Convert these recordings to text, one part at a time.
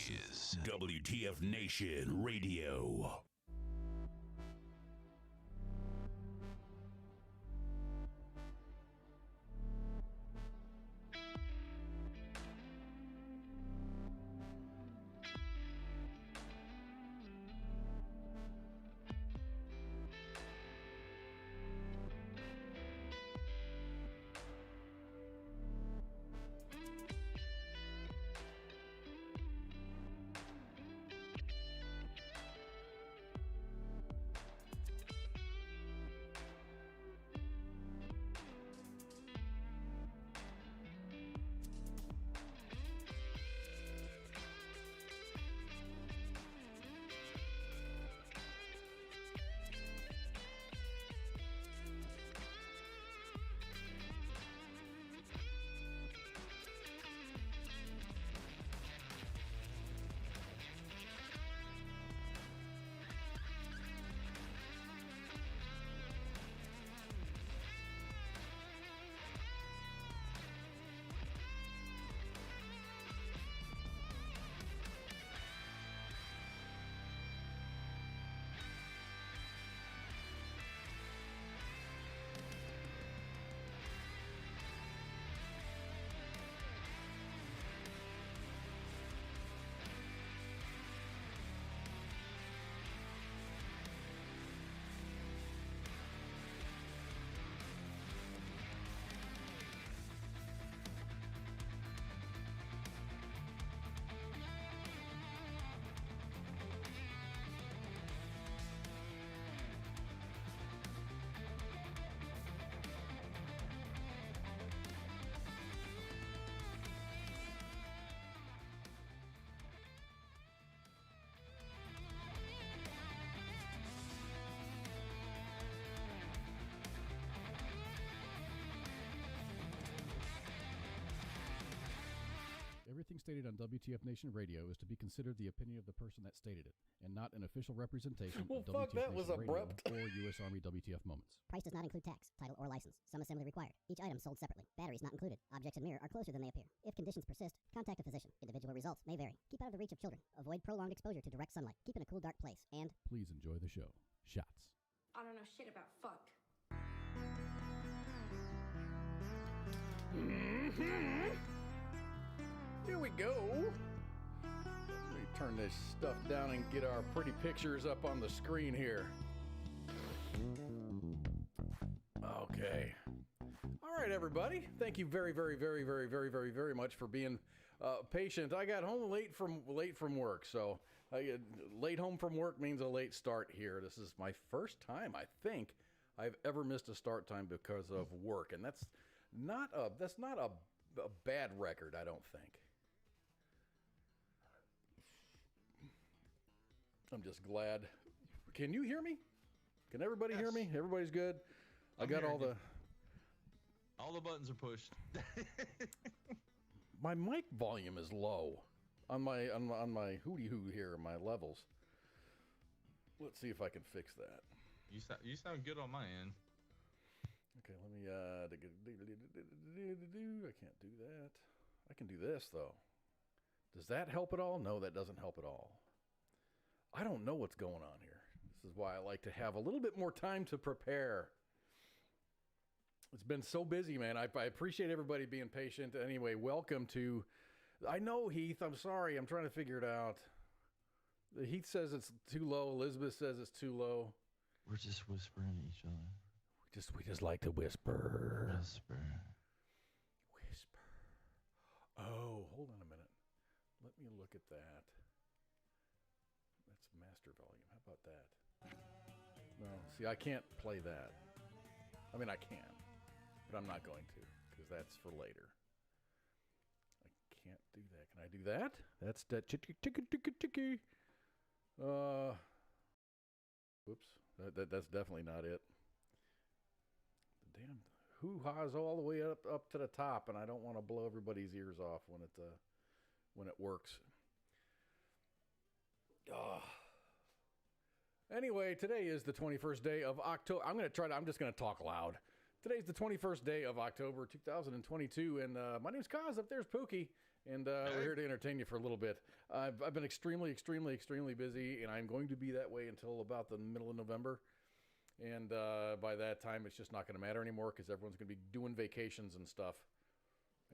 is WTF Nation Radio. Everything stated on WTF Nation Radio is to be considered the opinion of the person that stated it, and not an official representation of WTF that Nation was Radio abrupt. or U.S. Army WTF Moments. Price does not include tax, title, or license. Some assembly required. Each item sold separately. Batteries not included. Objects in mirror are closer than they appear. If conditions persist, contact a physician. Individual results may vary. Keep out of the reach of children. Avoid prolonged exposure to direct sunlight. Keep in a cool, dark place. And Please enjoy the show. Shots. I don't know shit about fuck. Here we go. Let me turn this stuff down and get our pretty pictures up on the screen here. Okay. All right, everybody. Thank you very, very, very, very, very, very, very much for being patient. I got home late from work, so late home from work means a late start here. This is my first time, I think, I've ever missed a start time because of work, and that's not a bad record, I don't think. I'm just glad. Can you hear me? Can everybody hear me? Everybody's good? I got all the buttons are pushed. My mic volume is low on my hooty hoo here, my levels. Let's see if I can fix that. You sound good on my end. Okay, let me I can't do that. I can do this though. Does that help at all? No, that doesn't help at all. I don't know what's going on here. This is why I like to have a little bit more time to prepare. It's been so busy, man. I appreciate everybody being patient. Anyway, welcome to... I know, Heath. I'm sorry. I'm trying to figure it out. Heath says it's too low. Elizabeth says it's too low. We're just whispering at each other. We just like to whisper. Whisper. Oh, hold on a minute. Let me look at that. That's master volume. How about that? No, see, I can't play that. I mean, I can, but I'm not going to because that's for later. I can't do that. Can I do that? That's that chicky. Whoops. That's definitely not it. The damn hoo-ha's all the way up to the top, and I don't want to blow everybody's ears off when it works. Anyway, today is the 21st day of October. I'm just going to talk loud. Today's the 21st day of October 2022, and my name's Kaz. Up there's Pookie, And we're here to entertain you for a little bit. I've been extremely, extremely, extremely busy, and I'm going to be that way until about the middle of November. And by that time, it's just not going to matter anymore because everyone's going to be doing vacations and stuff.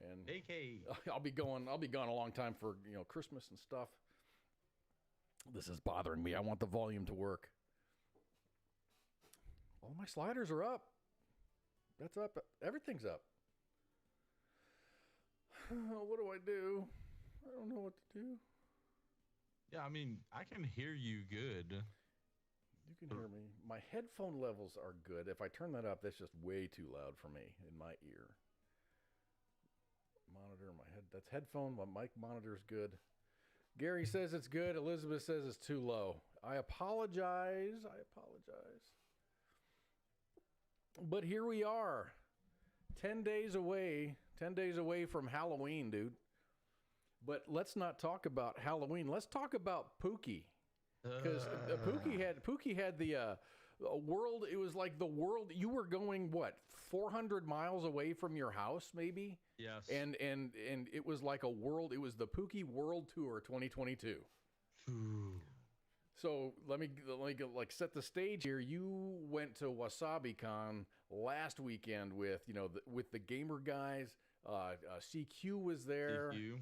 And AK. I'll be gone a long time for Christmas and stuff. This is bothering me. I want the volume to work. All my sliders are up. That's up. Everything's up. What do I do? I don't know what to do. Yeah, I mean, I can hear you good. You can hear me. My headphone levels are good. If I turn that up, that's just way too loud for me in my ear. Monitor, that's headphone. My mic monitor's good. Gary says it's good. Elizabeth says it's too low. I apologize. But here we are. 10 days away from Halloween, dude. But let's not talk about Halloween. Let's talk about Pookie. Because Pookie had the world. It was like the world. You were going, what, 400 miles away from your house, maybe? Yes. And it was like a world. It was the Pookie World Tour 2022. So let me set the stage here. You went to WasabiCon last weekend with the gamer guys. CQ was there. CQ.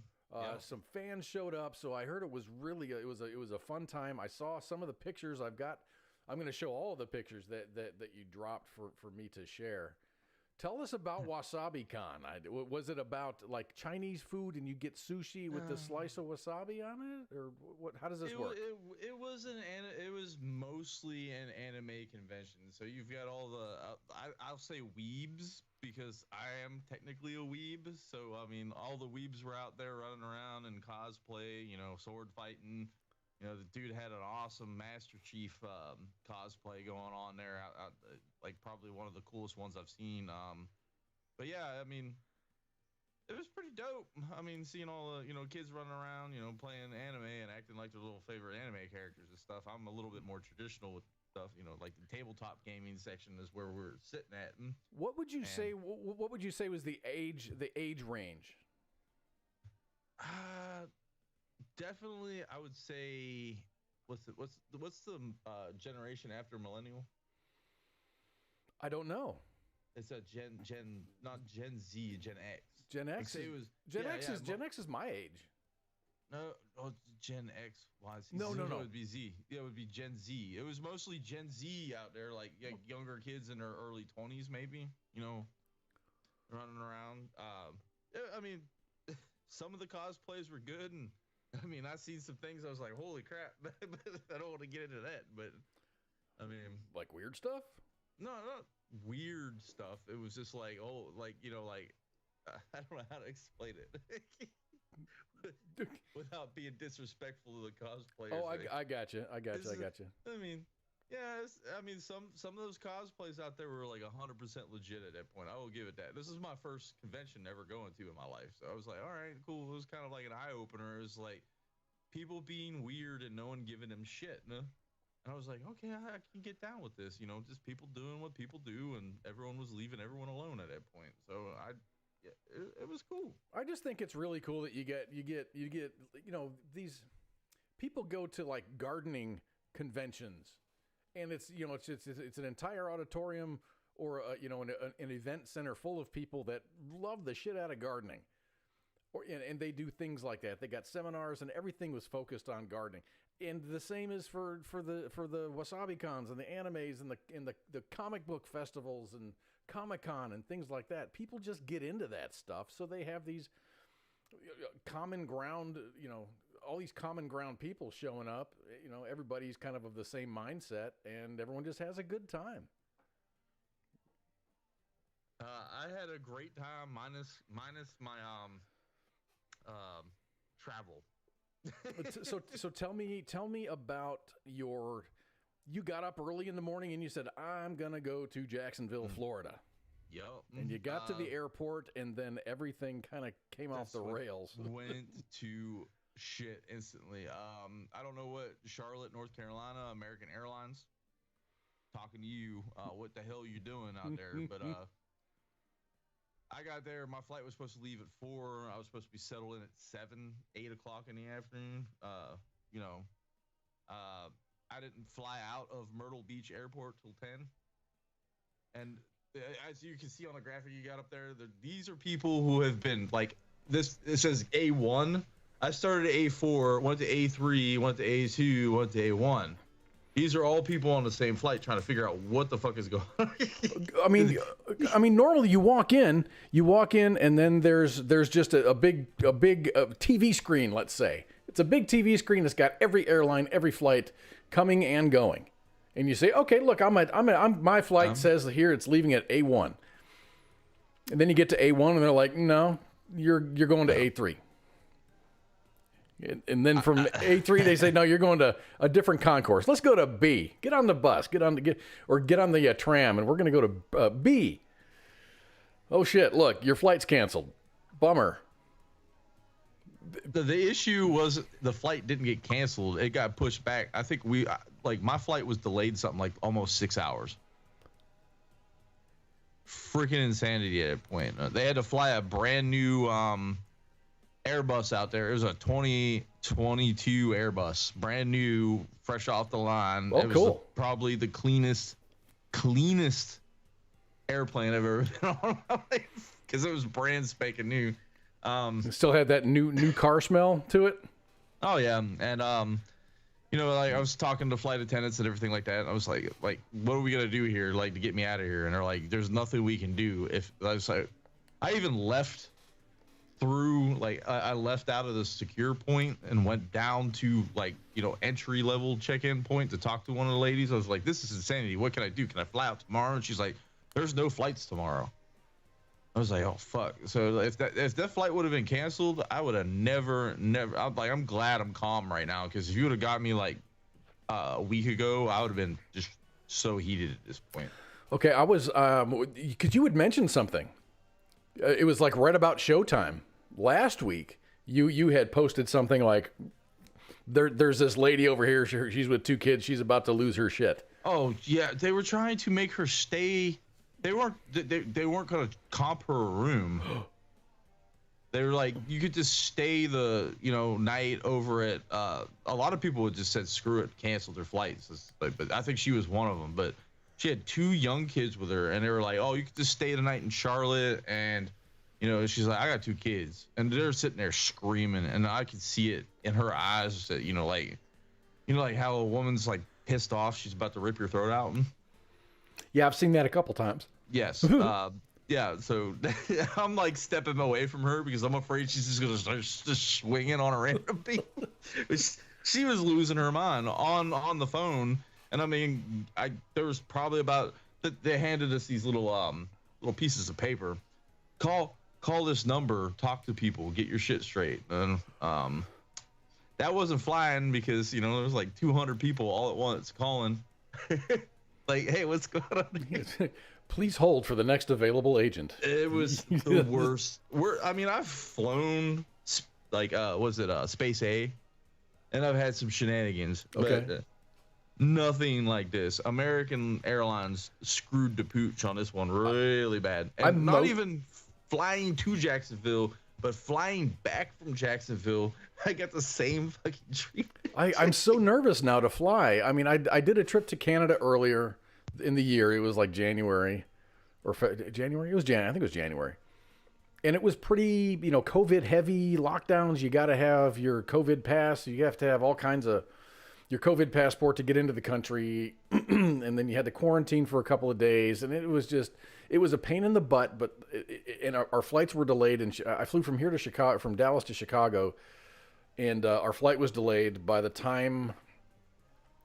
Some fans showed up, so I heard it was really it was a fun time. I saw some of the pictures I'm going to show all of the pictures that you dropped for me to share. Tell us about WasabiCon. Was it about like Chinese food and you get sushi with the slice of wasabi on it, or what? How does this work? It was mostly an anime convention. So you've got all the I'll say weebs because I am technically a weeb. So I mean, all the weebs were out there running around and cosplay, sword fighting. The dude had an awesome Master Chief cosplay going on there, like probably one of the coolest ones I've seen. But yeah, I mean, it was pretty dope. I mean, seeing all the kids running around, playing anime and acting like their little favorite anime characters and stuff. I'm a little bit more traditional with stuff, like the tabletop gaming section is where we're sitting at. What would you say? What would you say was the age range? Definitely, I would say, what's the generation after millennial? I don't know. It's a not Gen Z, Gen X. Gen X. Gen X is my age. No, Gen X. No. It would be Z. Yeah, it would be Gen Z. It was mostly Gen Z out there, like younger kids in their early 20s, maybe. Running around. I mean, some of the cosplays were good, and I mean, I seen some things I was like, holy crap. I don't want to get into that, but I mean, like weird stuff? No, not weird stuff. It was just like, I don't know how to explain it without being disrespectful to the cosplayers. Oh, I got you. I mean, yeah, some of those cosplays out there were like 100% legit at that point. I will give it that. This is my first convention ever going to in my life, so I was like, all right, cool. It was kind of like an eye opener. It was like people being weird and no one giving them shit. And I was like, okay, I can get down with this. Just people doing what people do, and everyone was leaving everyone alone at that point. So it was cool. I just think it's really cool that you get these people go to like gardening conventions. And it's an entire auditorium or an event center full of people that love the shit out of gardening, and they do things like that. They got seminars and everything was focused on gardening. And the same is for the WasabiCons and the animes and the comic book festivals and Comic-Con and things like that. People just get into that stuff, so they have these common ground, all these common ground people showing up. Everybody's kind of the same mindset, and everyone just has a good time. I had a great time, minus my travel. So tell me about you got up early in the morning and you said, I'm gonna go to Jacksonville, Florida. Yep. And you got to the airport, and then everything kind of came off the rails. Went to shit instantly. I don't know what Charlotte, North Carolina, American Airlines, talking to you, what the hell you doing out there? But I got there. My flight was supposed to leave at 4. I was supposed to be settled in at 7, 8 o'clock in the afternoon. I didn't fly out of Myrtle Beach Airport till 10. And as you can see on the graphic you got up there, these are people who have been like this. It says A1. I started at A4, went to A3, went to A2, went to A1. These are all people on the same flight trying to figure out what the fuck is going on. I mean, normally you walk in, and then there's just a big TV screen. Let's say it's a big TV screen that's got every airline, every flight coming and going, and you say, okay, look, my flight says here it's leaving at A1, and then you get to A1, and they're like, no, you're going to A3. And then from A3, they say, no, you're going to a different concourse. Let's go to B. Get on the bus. Get on the tram, and we're going to go to B. Oh, shit, look, your flight's canceled. Bummer. The issue was the flight didn't get canceled. It got pushed back. I think my flight was delayed something like almost 6 hours. Freaking insanity at that point. They had to fly a brand new Airbus out there. It was a 2022 Airbus, brand new, fresh off the line. Oh, it was cool. Probably the cleanest airplane I've ever been on because it was brand spanking new. It still had that new car smell to it. Oh yeah, and like I was talking to flight attendants and everything like that. And I was like, what are we gonna do here, like to get me out of here? And they're like, there's nothing we can do. If I was like, I even left through, like I left out of the secure point and went down to entry level check-in point to talk to one of the ladies. I was like, this is insanity. What can I do? Can I fly out tomorrow? And she's like, there's no flights tomorrow. I was like, oh fuck. So if that flight would have been canceled, I would have never. I'm glad I'm calm right now, because if you would have got me like a week ago, I would have been just so heated at this point. Okay, I was because you had mentioned something. It was like right about showtime last week. You had posted something like, there's this lady over here. She's with 2 kids. She's about to lose her shit. Oh yeah, they were trying to make her stay. They weren't going to comp her a room. They were like, you could just stay the night over at. A lot of people would just said screw it, canceled their flights. But I think she was one of them. But she had 2 young kids with her, and they were like, oh, you could just stay the night in Charlotte. And she's like, I got 2 kids, and they're sitting there screaming, and I could see it in her eyes that like how a woman's like pissed off, she's about to rip your throat out. Yeah, I've seen that a couple times. Yes. Yeah. So I'm like stepping away from her because I'm afraid she's just gonna start just swinging on a random people. She was losing her mind on the phone, and I mean, there was probably about they handed us these little pieces of paper. Call this number, talk to people, get your shit straight. And that wasn't flying because there was like 200 people all at once calling. Like, hey, what's going on here? Please hold for the next available agent. It was the worst. I've flown Space A, and I've had some shenanigans. Okay. But nothing like this. American Airlines screwed the pooch on this one really bad. And not even flying to Jacksonville, but flying back from Jacksonville, I got the same fucking treatment. I'm so nervous now to fly. I mean, I did a trip to Canada earlier in the year. It was like January or January. It was January. I think it was January. And it was pretty, COVID heavy lockdowns. You got to have your COVID pass. You have to have all kinds of your COVID passport to get into the country. And then you had to quarantine for a couple of days. And it was a pain in the butt, but our flights were delayed. And I flew from from Dallas to Chicago. And our flight was delayed. By the time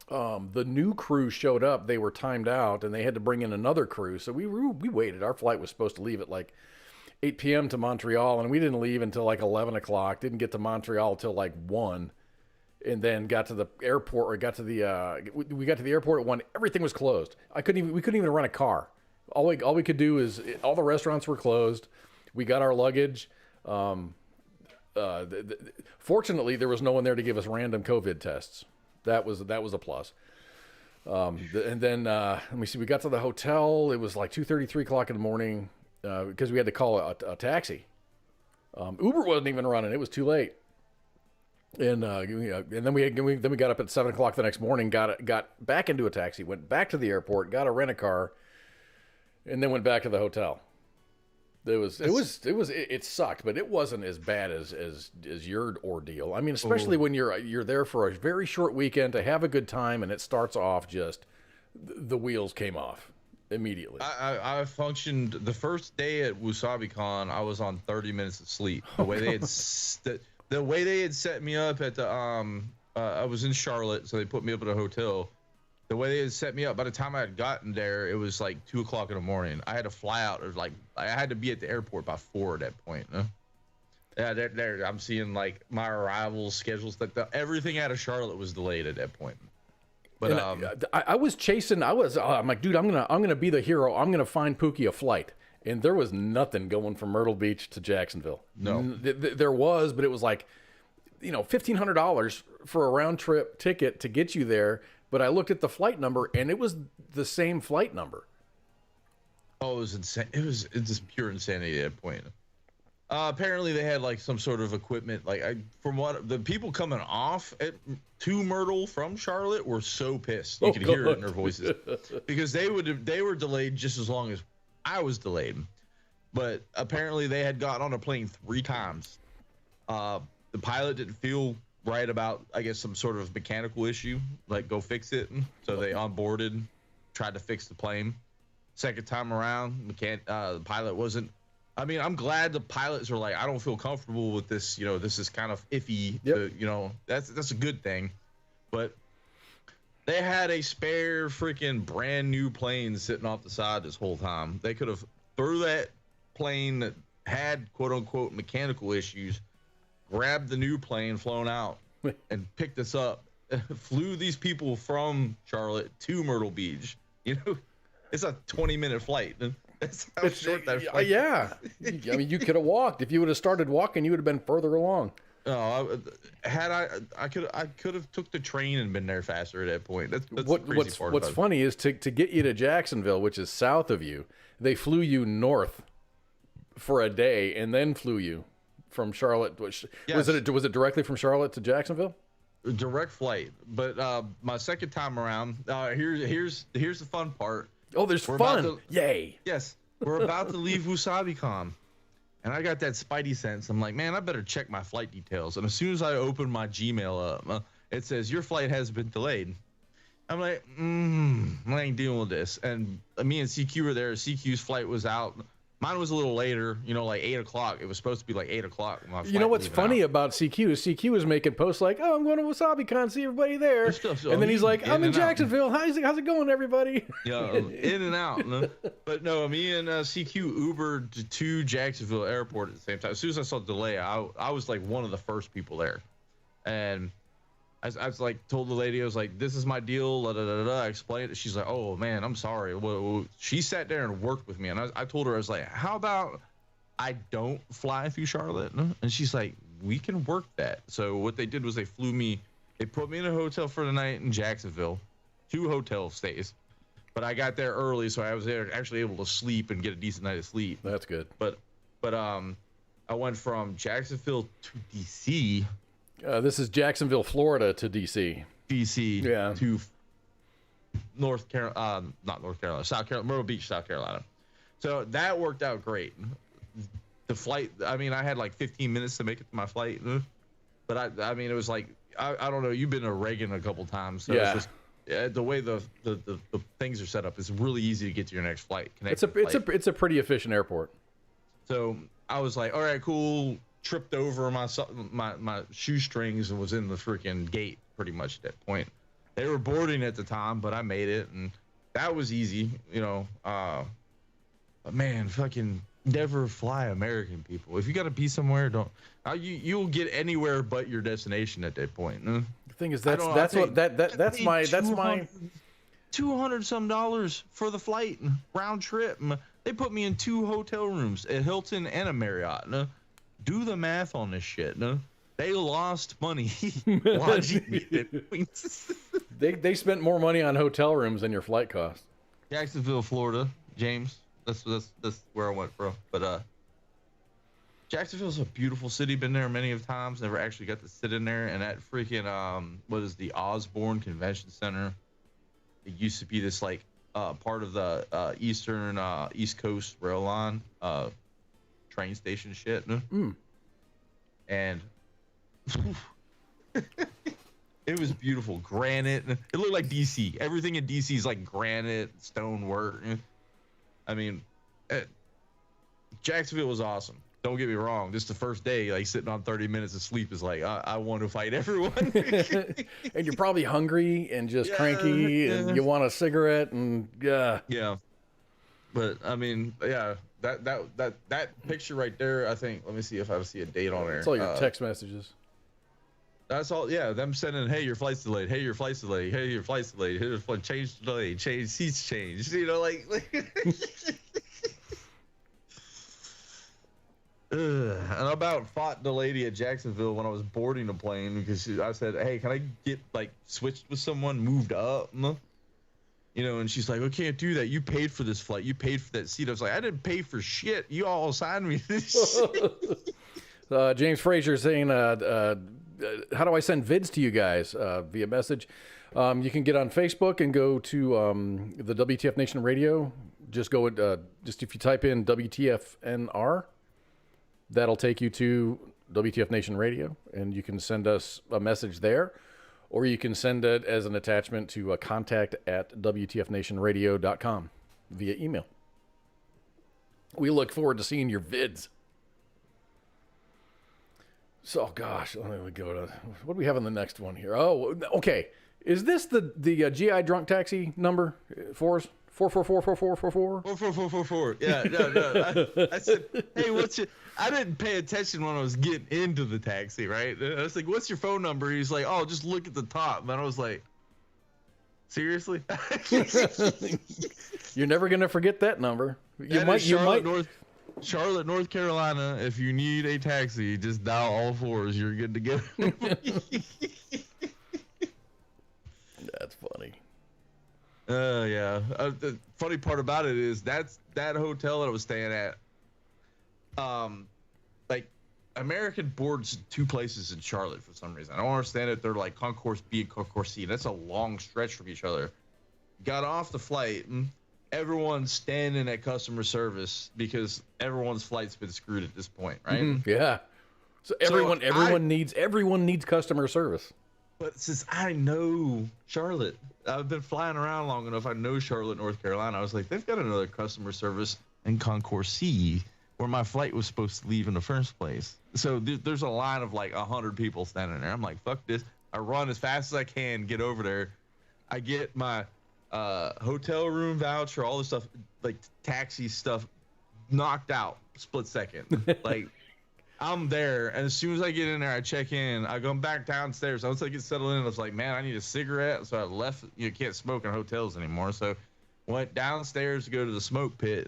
the new crew showed up, they were timed out, and they had to bring in another crew. So we waited. Our flight was supposed to leave at like 8 p.m. to Montreal, and we didn't leave until like 11 o'clock. Didn't get to Montreal till like 1, and then got to the airport. We got to the airport at 1. Everything was closed. We couldn't even rent a car. All we could do is all the restaurants were closed. We got our luggage. Fortunately, there was no one there to give us random COVID tests. That was a plus. And then let me see. We got to the hotel. It was like 2:30, 3 o'clock in the morning. because we had to call a taxi. Uber wasn't even running; it was too late. And then we got up at 7 o'clock the next morning, got back into a taxi, went back to the airport, got a rent-a-car, and then went back to the hotel. It sucked, but it wasn't as bad as your ordeal. I mean, especially when you're there for a very short weekend to have a good time, and it starts off just the wheels came off immediately. I functioned the first day at WasabiCon. I was on 30 minutes of sleep. The way they had the way they had set me up at the I was in Charlotte, so they put me up at a hotel. The way they had set me up, by the time I had gotten there, it was like 2 o'clock in the morning. I had to fly out. It was like I had to be at the airport by 4 at that point. Yeah, there I'm seeing like my arrival schedules. Everything out of Charlotte was delayed at that point. But I was chasing. I'm like, dude, I'm gonna be the hero. I'm gonna find Pookie a flight. And there was nothing going from Myrtle Beach to Jacksonville. No, there was, but it was like, $1,500 for a round trip ticket to get you there. But I looked at the flight number, and it was the same flight number. Oh, it was insane. It's just pure insanity at that point. Apparently, they had like some sort of equipment. From what the people coming off to Myrtle from Charlotte were so pissed. You could hear it in their voices because they were delayed just as long as I was delayed. But apparently, they had gotten on a plane 3 times. The pilot didn't feel right about, I guess, some sort of mechanical issue, like go fix it. So they onboarded, tried to fix the plane. Second time around, the pilot wasn't. I mean, I'm glad the pilots are like, I don't feel comfortable with this. This is kind of iffy. Yep. That's a good thing. But they had a spare freaking brand new plane sitting off the side this whole time. They could have threw that plane that had quote unquote mechanical issues, grabbed the new plane, flown out, and picked us up, flew these people from Charlotte to Myrtle Beach. It's a 20-minute flight. That's how short that flight. Yeah, I mean, you could have walked. If you would have started walking, you would have been further along. No, I could have took the train and been there faster at that point. That's the crazy what's part what's about funny is to get you to Jacksonville, which is south of you, they flew you north for a day and then flew you from Charlotte. Yes. Was it directly from Charlotte to Jacksonville? Direct flight. But my second time around, here's the fun part. Oh, there's fun! Yay! Yes, we're about to leave WasabiCon, and I got that spidey sense. I'm like, man, I better check my flight details. And as soon as I open my Gmail up, it says your flight has been delayed. I'm like, I ain't dealing with this. And me and CQ were there. CQ's flight was out. Mine was a little later, like 8 o'clock. It was supposed to be like 8 o'clock. You know what's funny about CQ is CQ is making posts like, oh, I'm going to WasabiCon, see everybody there. And then he's like, I'm in Jacksonville. How's it going, everybody? Yeah, in and out. But no, me and CQ Ubered to Jacksonville Airport at the same time. As soon as I saw the delay, I was like one of the first people there. And I was like, told the lady, I was like, this is my deal. Da, da, da, da. I explained it. She's like, oh man, I'm sorry. Well, she sat there and worked with me. And I told her, I was like, how about I don't fly through Charlotte? And she's like, we can work that. So what they did was they put me in a hotel for the night in Jacksonville, 2 hotel stays. But I got there early, so I was there actually able to sleep and get a decent night of sleep. That's good. But I went from Jacksonville to DC. This is Jacksonville, Florida to DC. DC Yeah. to South Carolina, Myrtle Beach, South Carolina. So that worked out great. The flight, I mean, I had like 15 minutes to make it to my flight. But I mean, it was like, I don't know, you've been to Reagan a couple times. So yeah. It's just, the way the things are set up, it's really easy to get to your next flight. It's a pretty efficient airport. So I was like, all right, cool. Tripped over my shoestrings and was in the freaking gate pretty much at that point. They were boarding at the time, but I made it, and that was easy, but man, fucking never fly American people. If you got to be somewhere, don't. You'll get anywhere but your destination at that point. The thing is, that's my $200 for the flight round trip. They put me in 2 hotel rooms, a Hilton and a Marriott. Do the math on this shit. They lost money. They spent more money on hotel rooms than your flight cost. Jacksonville, Florida, James. That's where I went, bro. But Jacksonville's a beautiful city. Been there many of times. Never actually got to sit in there. And that freaking what is the Osborne Convention Center? It used to be this like part of the East Coast rail line train station shit. And it was beautiful. Granite. It looked like DC. Everything in DC is like granite, stonework. I mean, Jacksonville was awesome. Don't get me wrong. This is the first day, like sitting on 30 minutes of sleep is like, I want to fight everyone. And you're probably hungry and just cranky and you want a cigarette and yeah. But I mean, yeah, that picture right there, I think, let me see if I see a date on there. It's all your text messages. That's all. Yeah, them sending, hey, your flight's delayed. Hey, your flight's delayed. Hey, your flight's delayed. Hey, your flight change delayed. Change seats changed. You know, like and I about fought the lady at Jacksonville when I was boarding the plane because I said, hey, can I get like switched with someone, moved up? You know, and she's like, I can't do that. You paid for this flight. You paid for that seat. I was like, I didn't pay for shit. You all assigned me this shit. James Frazier saying, how do I send vids to you guys via message? You can get on Facebook and go to the WTF Nation Radio. Just go just if you type in WTFNR, that'll take you to WTF Nation Radio, and you can send us a message there, or you can send it as an attachment to contact@WTFNationRadio.com via email. We look forward to seeing your vids. So, gosh, let me go to, what do we have on the next one here? Oh, okay. Is this the GI drunk taxi number for us? 4444444? 44444. Yeah, no. I said, hey, what's your... I didn't pay attention when I was getting into the taxi, right? I was like, what's your phone number? He's like, oh, just look at the top. And I was like, seriously? You're never going to forget that number. You might. Charlotte, North Carolina, if you need a taxi, just dial all fours. You're good to go. That's funny. Yeah. The funny part about it is that hotel that I was staying at, like American boards two places in Charlotte for some reason. I don't understand it. They're like Concourse B and Concourse C. That's a long stretch from each other. Got off the flight. Everyone's standing at customer service because everyone's flight's been screwed at this point, right? Mm-hmm. Yeah. So everyone needs customer service. But since I know Charlotte, I've been flying around long enough. I know Charlotte, North Carolina. I was like, they've got another customer service in Concourse C where my flight was supposed to leave in the first place. So there's a line of like 100 people standing there. I'm like, fuck this. I run as fast as I can, get over there. I get my hotel room voucher, all this stuff, like taxi stuff, knocked out split second. Like, I'm there, and as soon as I get in there, I check in. I go back downstairs. Once I get settled in, I was like, man, I need a cigarette. So I left. You can't smoke in hotels anymore. So went downstairs to go to the smoke pit,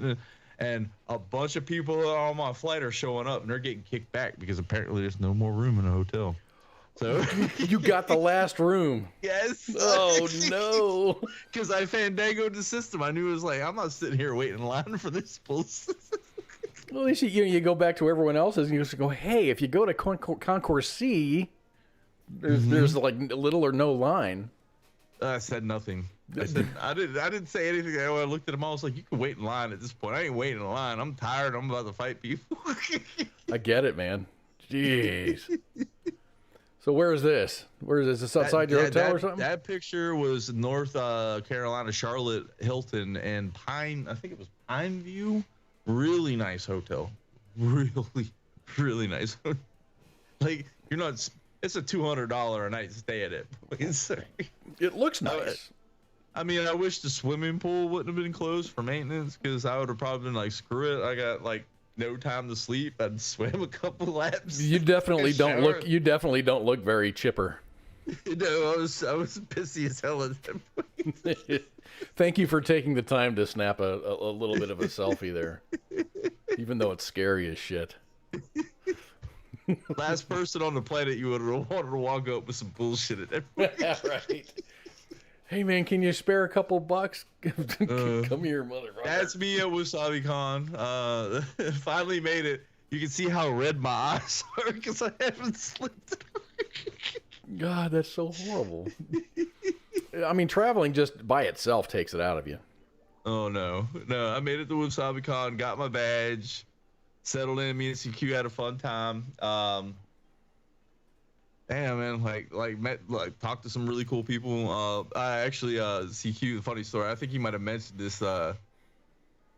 and a bunch of people on my flight are showing up, and they're getting kicked back because apparently there's no more room in a hotel. So you got the last room. Yes. Oh no. Because I fandangoed the system. I knew it was like, I'm not sitting here waiting in line for this bullshit. Well, at least you go back to everyone else's and you just go, hey, if you go to Concourse C, there's like little or no line. I said nothing. I didn't say anything. I looked at them all. I was like, you can wait in line at this point. I ain't waiting in line. I'm tired. I'm about to fight people. I get it, man. Jeez. So where is this? Where is this? Is this outside your hotel or something? That picture was North Carolina, Charlotte, Hilton, and I think it was Pine View. Really nice hotel. Really, really nice. Like, you're not... It's a $200 a night stay at it. It looks nice. I mean, I wish the swimming pool wouldn't have been closed for maintenance, because I would have probably been like, screw it. I got like no time to sleep. I'd swim a couple laps. You definitely don't look. You definitely don't look very chipper. No, I was pissy as hell at that point. Thank you for taking the time to snap a little bit of a selfie there, even though it's scary as shit. Last person on the planet you would have wanted to walk up with some bullshit at everyone. Right. Hey man, can you spare a couple bucks? Come here, motherfucker. That's me at WasabiCon. Finally made it. You can see how red my eyes are because I haven't slept. God, that's so horrible. I mean, traveling just by itself takes it out of you. Oh no. I made it to WasabiCon, got my badge, settled in. Me and CQ had a fun time. Damn, man, talked to some really cool people. I actually, CQ, funny story. I think he might have mentioned this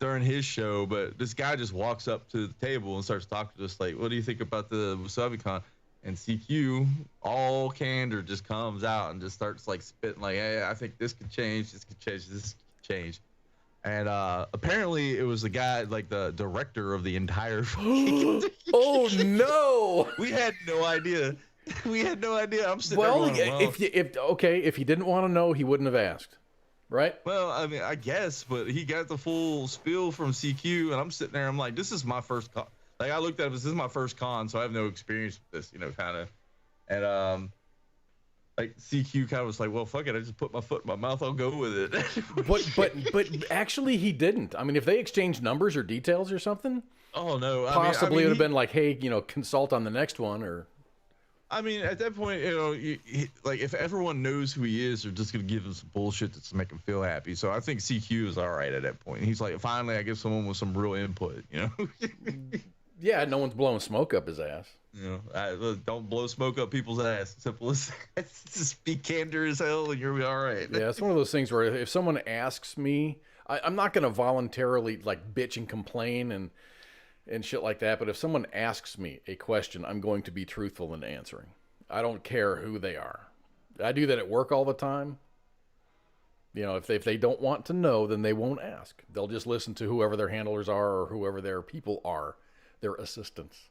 during his show, but this guy just walks up to the table and starts talking to us like, "What do you think about the WasabiCon?" And CQ, all candor, just comes out and just starts like spitting like, "Hey, I think this could change. This could change. This could change." And apparently, it was the guy, like the director of the entire. Oh no! We had no idea. We had no idea. I'm sitting Well, there going, if he didn't want to know, he wouldn't have asked, right? Well, I mean, I guess, but he got the full spiel from CQ, and I'm sitting there. I'm like, this is my first con. Like, I looked at it, this is my first con, so I have no experience with this, kind of. And like CQ kind of was like, well, fuck it, I just put my foot in my mouth, I'll go with it. but actually, he didn't. I mean, if they exchanged numbers or details or something, oh no, possibly it would have been like, hey, consult on the next one or. I mean, at that point, like if everyone knows who he is, they're just gonna give him some bullshit to make him feel happy. So I think CQ is all right at that point. He's like, finally, I give someone with some real input, Yeah, no one's blowing smoke up his ass. Don't blow smoke up people's ass. Simple as that. Just be candor as hell, and you'll be all right. Yeah, it's one of those things where if someone asks me, I'm not gonna voluntarily like bitch and complain and shit like that. But if someone asks me a question, I'm going to be truthful in answering. I don't care who they are. I do that at work all the time. If they don't want to know, then they won't ask. They'll just listen to whoever their handlers are or whoever their people are, their assistants.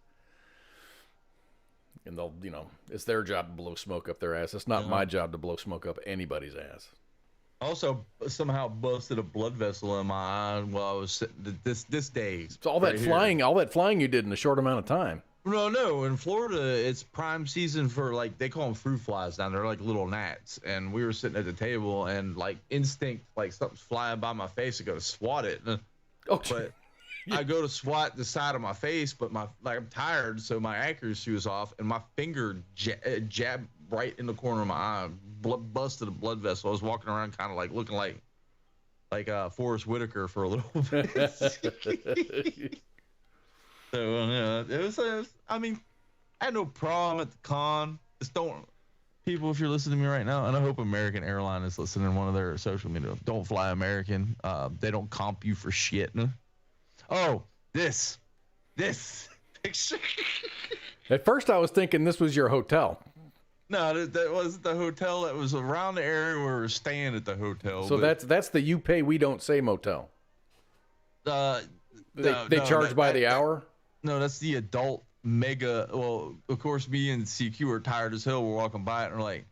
And they'll, it's their job to blow smoke up their ass. It's not my job to blow smoke up anybody's ass. Also, somehow busted a blood vessel in my eye while I was sitting this day. It's all that flying you did in a short amount of time. No. In Florida, it's prime season for like they call them fruit flies down there, like little gnats. And we were sitting at the table, and like instinct, like something's flying by my face. I go to swat it, but I go to swat the side of my face, but I'm tired, so my accuracy was off, and my finger jabbed right in the corner of my eye. Busted a blood vessel. I was walking around kind of like looking like Forrest Whitaker for a little bit. So it was. I mean, I had no problem at the con. Just don't, people, if you're listening to me right now, and I hope American Airlines is listening, one of their social media. Don't fly American. They don't comp you for shit. Oh, this picture. At first, I was thinking this was your hotel. No, that wasn't the hotel. That was around the area where we were staying at the hotel. So that's the you pay, we don't say motel. They charge by the hour? No, that's the adult mega. Well, of course, me and CQ are tired as hell. We're walking by it and we're like,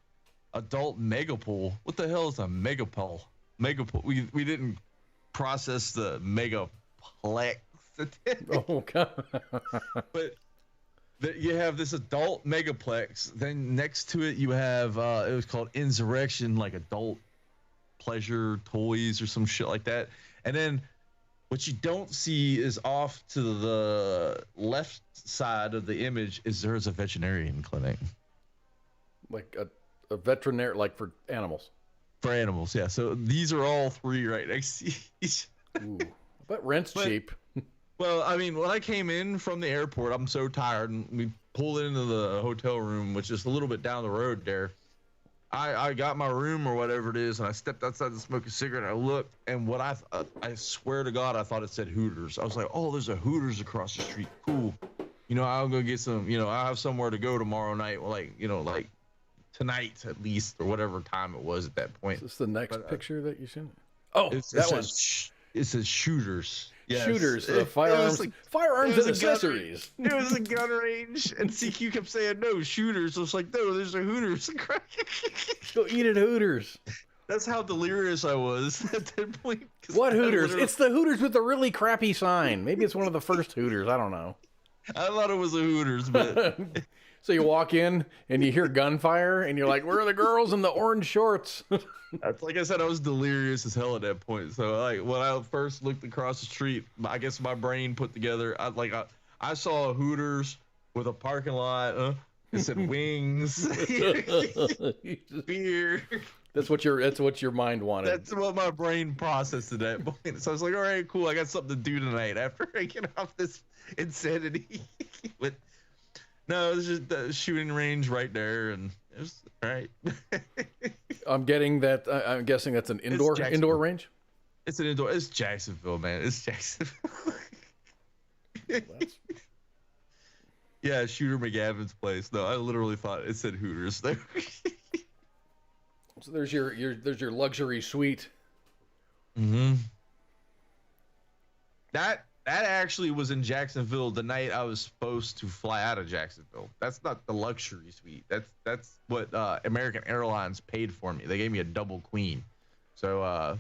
adult mega pool? What the hell is a mega pool? Mega pool. We didn't process the megaplex. Oh, God. But you have this adult megaplex. Then next to it, you have it was called Insurrection, like adult pleasure toys or some shit like that. And then what you don't see is off to the left side of the image is there's a veterinarian clinic. Like a veterinary, like for animals. For animals, yeah. So these are all three right next to each. Ooh, but rent's cheap. Well, I mean, when I came in from the airport, I'm so tired, and we pulled into the hotel room, which is a little bit down the road there. I got my room or whatever it is, and I stepped outside to smoke a cigarette, and I looked, and what I swear to God, I thought it said Hooters. I was like, oh, there's a Hooters across the street. Cool. I'll go get some, I'll have somewhere to go tomorrow night, like tonight at least, or whatever time it was at that point. Is this the next picture that you sent? Oh, that one. It says Shooters. Yes. Shooters, firearms and accessories. It was a gun range, and CQ kept saying no shooters. I was like, no, there's a Hooters. Go eat at Hooters. That's how delirious I was at that point. What Hooters? It's the Hooters with the really crappy sign. Maybe it's one of the first Hooters. I don't know. I thought it was a Hooters, but So you walk in and you hear gunfire and you're like, where are the girls in the orange shorts? That's like I said, I was delirious as hell at that point. So like when I first looked across the street, I guess my brain put together. I saw a Hooters with a parking lot. It said wings, beer. That's what your mind wanted. That's what my brain processed at that point. So I was like, all right, cool. I got something to do tonight after I get off this insanity. But no, it was just the shooting range right there, and it was all right. I'm guessing that's an indoor range. It's an indoor. It's Jacksonville, man. It's Jacksonville. Yeah, Shooter McGavin's place. No, I literally thought it said Hooters there. So there's your luxury suite. Mm-hmm. That actually was in Jacksonville the night I was supposed to fly out of Jacksonville. That's not the luxury suite. That's what American Airlines paid for me. They gave me a double queen. So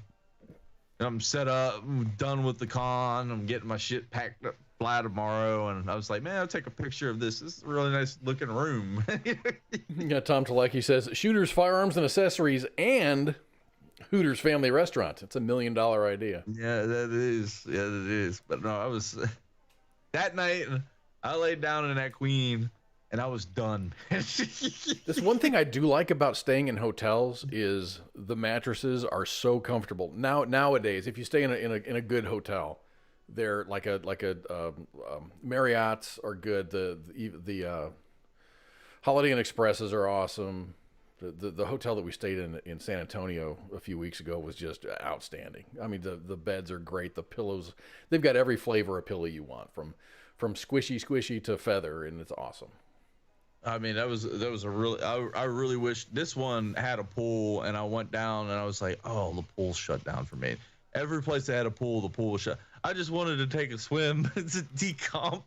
I'm set up, I'm done with the con. I'm getting my shit packed up, fly tomorrow, and I was like, man, I'll take a picture of this. This is a really nice looking room. Yeah, Tom Teleki says Shooters, Firearms, and Accessories, and Hooters Family Restaurant. It's $1 million idea. Yeah, that is. Yeah, that is. But no, I was that night. I laid down in that queen, and I was done. This one thing I do like about staying in hotels is the mattresses are so comfortable. Nowadays, if you stay in a good hotel, they're like a Marriott's are good. The Holiday Inn Expresses are awesome. The hotel that we stayed in San Antonio a few weeks ago was just outstanding. I mean, the beds are great. The pillows, they've got every flavor of pillow you want, from squishy to feather, and it's awesome. I mean, that was a really. I really wish this one had a pool, and I went down and I was like, oh, the pool's shut down for me. Every place that had a pool, the pool was shut. I just wanted to take a swim. It's a decomp,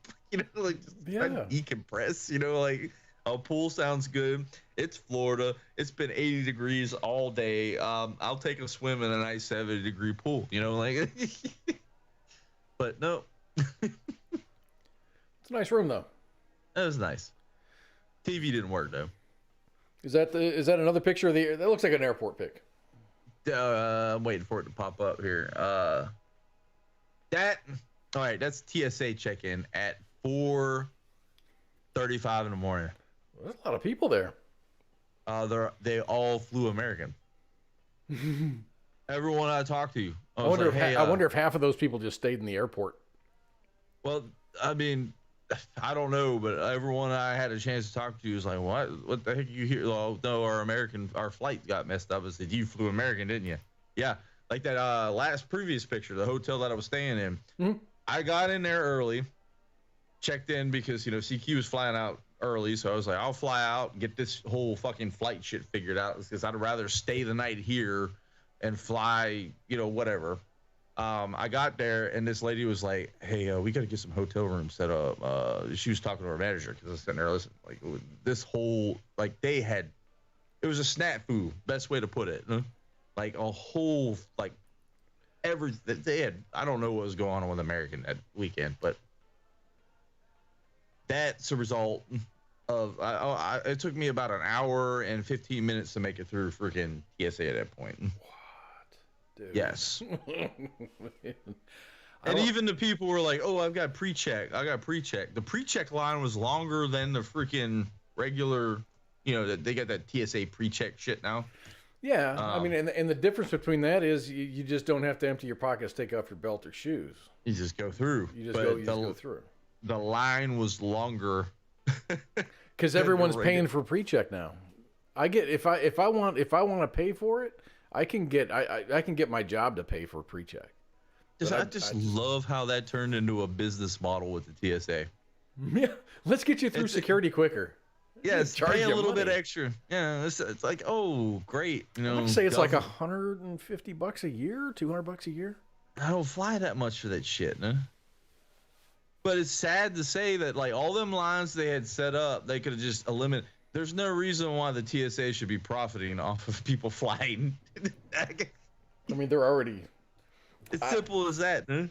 like just try to decompress. Like a pool sounds good. It's Florida. It's been 80 degrees all day. I'll take a swim in a nice 70-degree pool. Like. But no. It's a nice room though. That was nice. TV didn't work though. Is that another picture of that looks like an airport pic? I'm waiting for it to pop up here. All right, that's TSA check-in at 4:35 in the morning. Well, there's a lot of people there. They all flew American. Everyone I talked to. I wonder if half of those people just stayed in the airport. Well, I mean, I don't know, but everyone I had a chance to talk to was like, what the heck you hear? Oh, no, our flight got messed up. I said, you flew American, didn't you? Yeah. Like that previous picture, the hotel that I was staying in. Mm-hmm. I got in there early, checked in because, CQ was flying out early. So I was like, I'll fly out and get this whole fucking flight shit figured out because I'd rather stay the night here and fly, whatever. I got there and this lady was like, hey, we got to get some hotel rooms set up. She was talking to her manager because I was sitting there listening. Like this whole, like it was a snafu, best way to put it. Huh? Like a whole, like they had, I don't know what was going on with American that weekend, but that's a result of, it took me about an hour and 15 minutes to make it through freaking TSA at that point. Dude. Yes. And even the people were like, oh, I got pre-check. The pre-check line was longer than the freaking regular, they got that TSA pre-check shit now. Yeah. I mean, and the difference between that is you just don't have to empty your pockets, take off your belt or shoes. You just go through. You just go through. The line was longer. Because everyone's paying for pre-check now. I get if I want to pay for it, I can get my job to pay for pre-check. I just love how that turned into a business model with the TSA. Yeah, let's get you through security quicker. Yes, pay a little bit extra. Yeah, it's like, oh, great. I'd say it's like $150 a year, $200 a year. I don't fly that much for that shit, no? But it's sad to say that like all them lines they had set up, they could have just eliminated. There's no reason why the TSA should be profiting off of people flying. I mean, they're already. It's simple as that. I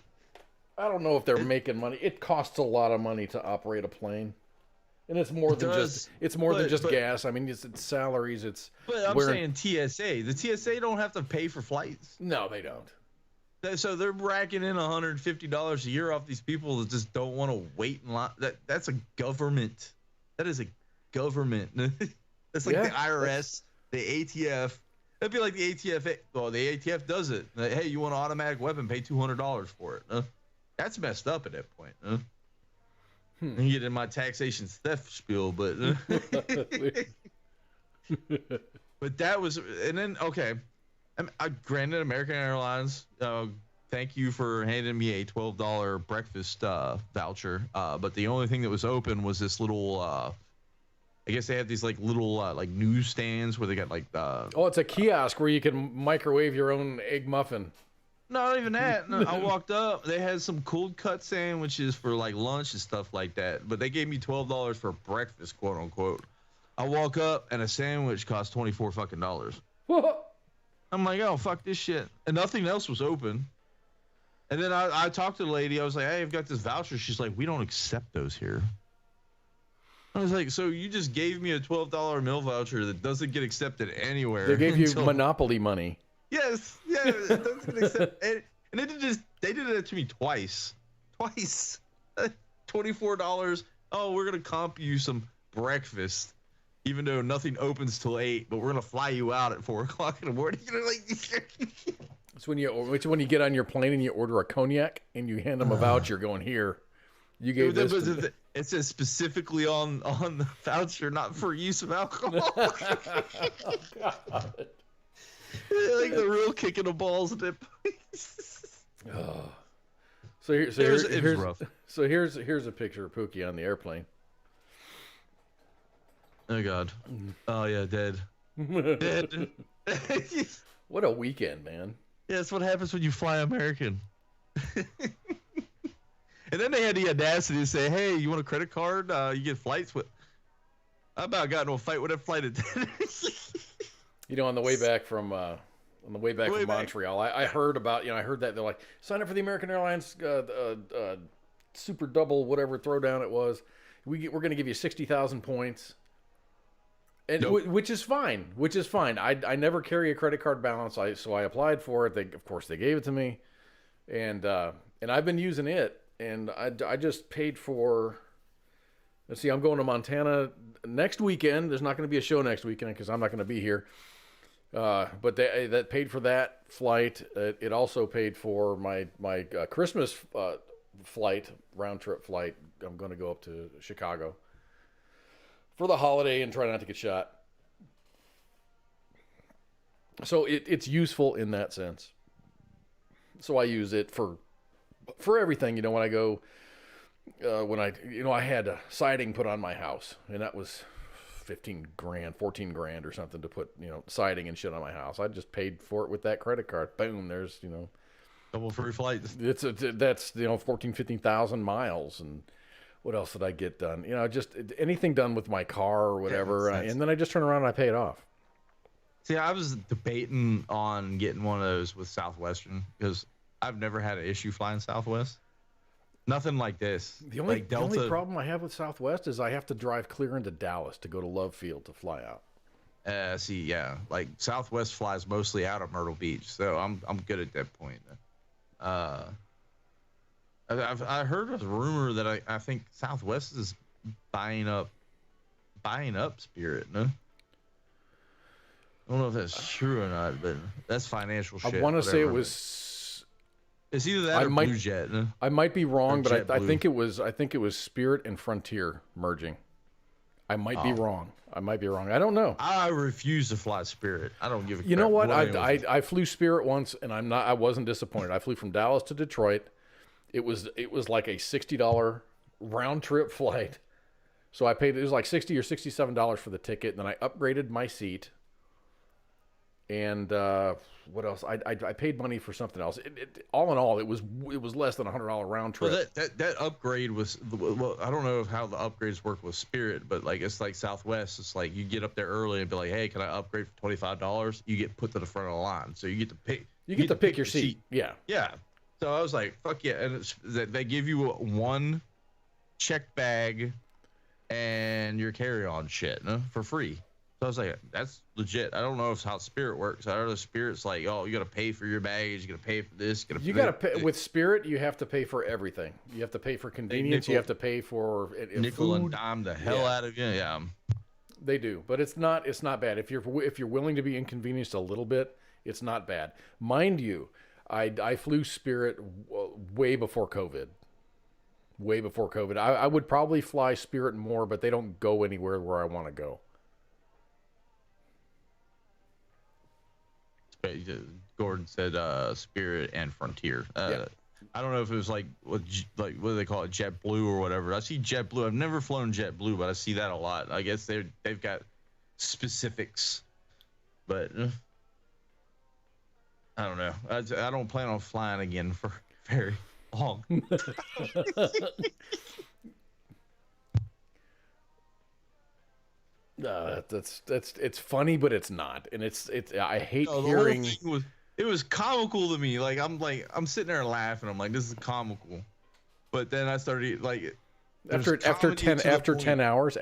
don't know if they're making money. It costs a lot of money to operate a plane. And it's more than does, just but- gas. I mean, it's salaries. It's But I'm wearing- saying TSA. The TSA don't have to pay for flights. no, they don't. So they're racking in $150 a year off these people that just don't want to wait in line. That's a government. That is a government. That's like Yeah, the IRS, the ATF. That'd be like the ATF. Well, the ATF does it. Like, hey, you want an automatic weapon? Pay $200 for it. That's messed up at that point. I get in my taxation theft spiel, but but that was, and then okay. Granted, American Airlines, thank you for handing me a $12 breakfast voucher. But the only thing that was open was this little, I guess they have these like little like newsstands where they got like. Oh, it's a kiosk where you can microwave your own egg muffin. Not even that. No, I walked up. They had some cold cut sandwiches for like lunch and stuff like that. But they gave me $12 for breakfast, quote unquote. I walk up and a sandwich cost $24 fucking dollars. I'm like, oh, fuck this shit. And nothing else was open. And then I talked to the lady. I was like, hey, I've got this voucher. She's like, we don't accept those here. I was like, so you just gave me a $12 meal voucher that doesn't get accepted anywhere. They gave you until- Monopoly money. Yes, yeah, it doesn't get accepted. And they did it to me twice. $24. Oh, we're going to comp you some breakfast. Even though nothing opens till 8, but we're gonna fly you out at 4 o'clock in the morning. You know, like It's when you get on your plane and you order a cognac and you hand them a voucher going here. You gave this. To it says specifically on the voucher, not for use of alcohol. oh, God. Like the real kick in the balls dip. Oh. It was rough. So here's a picture of Pookie on the airplane. Oh God. Oh yeah, dead. Dead. What a weekend, man. Yeah, that's what happens when you fly American. And then they had the audacity to say, "Hey, you want a credit card? You get flights with." I about got into a fight with a flight attendant. You know, on the way back from Montreal, I heard about, I heard that they're like, sign up for the American Airlines Super Double whatever throwdown it was. We're going to give you 60,000 points. And Nope. which is fine. I never carry a credit card balance. So I applied for it. Of course they gave it to me, and I've been using it. And I just paid for. Let's see. I'm going to Montana next weekend. There's not going to be a show next weekend because I'm not going to be here. But that paid for that flight. It also paid for my Christmas flight, round trip flight. I'm going to go up to Chicago for the holiday and try not to get shot. So it's useful in that sense. So I use it for everything. When I go, I had a siding put on my house, and that was $15,000, $14,000 or something to put, siding and shit on my house. I just paid for it with that credit card. Boom, there's, Double free flights. That's 14,000, 15,000 miles. And what else did I get done? Just anything done with my car or whatever. Yeah, and then I just turn around and I pay it off. See, I was debating on getting one of those with Southwestern because I've never had an issue flying Southwest. Nothing like this. The only problem I have with Southwest is I have to drive clear into Dallas to go to Love Field to fly out. Like Southwest flies mostly out of Myrtle Beach, so I'm good at that point. I heard a rumor that I think Southwest is buying up Spirit. No, I don't know if that's true or not, but that's financial shit. I want to say it whatever. was. It's either that or Blue Jet. No? I might be wrong, but I JetBlue. think it was Spirit and Frontier merging. I might be wrong. I don't know. I refuse to fly Spirit. I don't give a crap. You know what? anyone I flew Spirit once, and I wasn't disappointed. I flew from Dallas to Detroit. It was like a $60 round trip flight. So I paid, it was like $60 or $67 for the ticket, and then I upgraded my seat. And what else? I paid money for something else. All in all, it was less than $100 round trip. Well, that upgrade was, well, I don't know how the upgrades work with Spirit, but like it's like Southwest. It's like you get up there early and be like, hey, can I upgrade for $25? You get put to the front of the line, so you get to pick. You get to pick your seat. Yeah. Yeah. So I was like, fuck yeah, and they give you one check bag and your carry-on shit for free. So I was like, that's legit. I don't know if how Spirit works. I don't know if Spirit's like, oh, you got to pay for your baggage, you got to pay for this, you got to pay with Spirit. You have to pay for everything. You have to pay for convenience. You have to pay for nickel food. And dime the hell out of you. Yeah, they do, but it's not bad if you're willing to be inconvenienced a little bit. It's not bad, mind you. I flew Spirit way before COVID. Way before COVID, I would probably fly Spirit more, but they don't go anywhere where I want to go. Gordon said Spirit and Frontier. Yeah. I don't know if it was like what do they call it, JetBlue or whatever. I see JetBlue. I've never flown JetBlue, but I see that a lot. I guess they've got specifics, but I don't know. I don't plan on flying again for very long. It's funny, but it's not, and it's I hate the hearing. Whole thing it was comical to me. I'm sitting there laughing. I'm like, this is comical, but then I started like after 10 hours,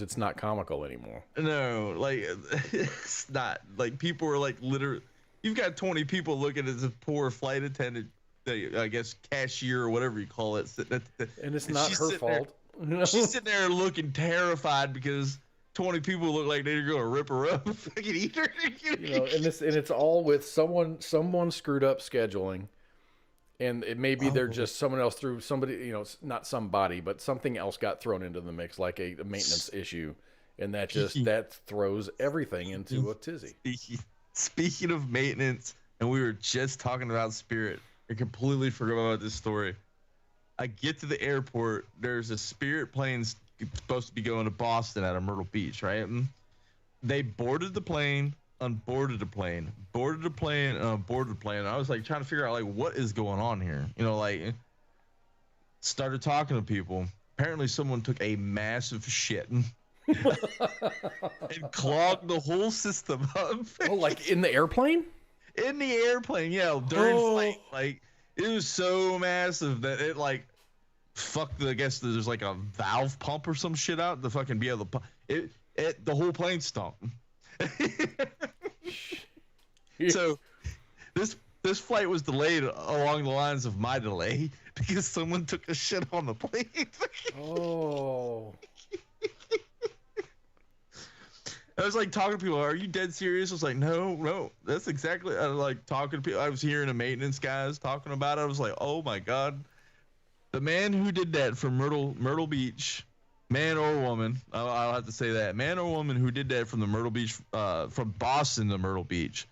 it's not comical anymore. No, like it's not. Like people are like literally. You've got 20 people looking at this poor flight attendant, I guess cashier or whatever you call it, sitting and it's not her fault. She's sitting there looking terrified because 20 people look like they're gonna rip her up, fucking eat her. And it's all with someone screwed up scheduling, and it maybe they're just someone else threw somebody, not somebody, but something else got thrown into the mix, like a maintenance issue, and that throws everything into a tizzy. Speaking of maintenance, and we were just talking about Spirit, I completely forgot about this story. I get to the airport. There's a Spirit plane supposed to be going to Boston out of Myrtle Beach, right? They boarded the plane, unboarded the plane, boarded the plane, and unboarded the plane. I was like trying to figure out like what is going on here. Started talking to people. Apparently, someone took a massive shit. And clogged the whole system up. Oh, like in the airplane? In the airplane, yeah. During flight, like it was so massive that it like fucked. I guess there's like a valve pump or some shit out to fucking be able to pump it. The whole plane stunk. So this flight was delayed along the lines of my delay because someone took a shit on the plane. Oh. I was like talking to people. Are you dead serious? I was like, no. That's exactly. I was like talking to people. I was hearing the maintenance guys talking about it. I was like, oh my god, the man who did that from Myrtle Beach, man or woman, I'll have to say that, man or woman who did that from the Myrtle Beach, from Boston to Myrtle Beach,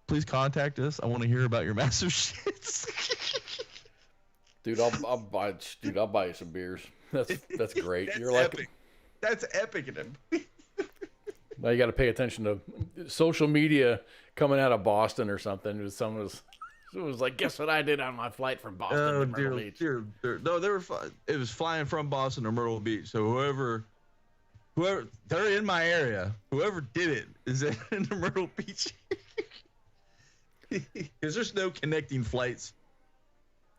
please contact us. I want to hear about your massive shits. Dude, I'll buy you some beers. That's great. You're epic. Like, that's epic. Now you got to pay attention to social media coming out of Boston or something. Someone was like, "Guess what I did on my flight from Boston to Myrtle Beach?" No, they were. It was flying from Boston to Myrtle Beach. So whoever, they're in my area. Whoever did it is in the Myrtle Beach. Because there's no connecting flights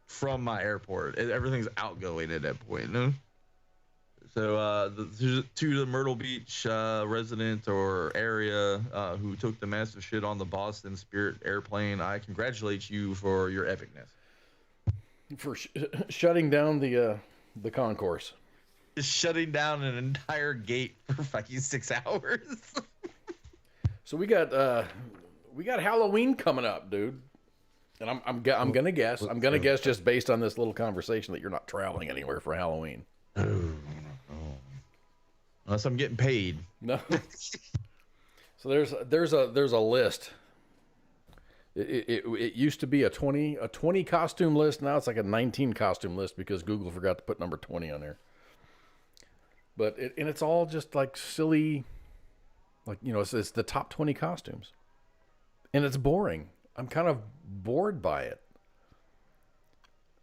from my airport. Everything's outgoing at that point. No. So to the Myrtle Beach resident or area who took the massive shit on the Boston Spirit airplane, I congratulate you for your epicness. For shutting down the concourse. Just shutting down an entire gate for fucking 6 hours. So we got Halloween coming up, dude. And I'm gonna guess. I'm gonna guess just based on this little conversation that you're not traveling anywhere for Halloween. Unless I'm getting paid. No. So there's a list. It used to be a 20 costume list. Now it's like a 19 costume list because Google forgot to put number 20 on there. But it's all just like silly, like it's the top 20 costumes, and it's boring. I'm kind of bored by it.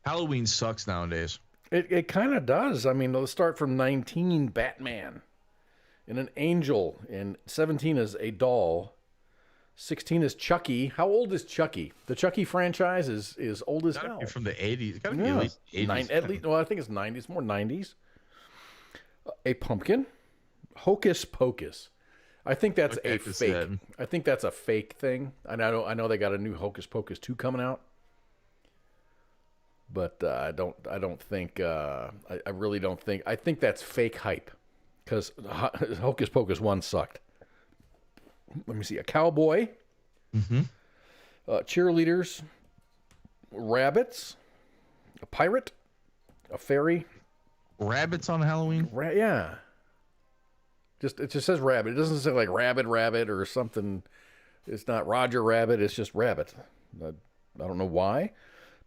Halloween sucks nowadays. It kind of does. I mean, let's start from 19, Batman, and an angel, and 17 is a doll, 16 is Chucky. How old is Chucky? The Chucky franchise is old as hell. From the 80s. It's gotta be at least 80s. At least, well, I think it's 90s, more 90s. A pumpkin? Hocus Pocus. I think that's Okay, a just fake. said. I think that's a fake thing. And I know they got a new Hocus Pocus 2 coming out. But I don't think I really don't think. I think that's fake hype, because Hocus Pocus 1 sucked. Let me see. A cowboy, Mm-hmm. cheerleaders, rabbits, a pirate, a fairy. Rabbits on Halloween? Yeah. It just says rabbit. It doesn't say like rabbit or something. It's not Roger Rabbit. It's just rabbit. I don't know why,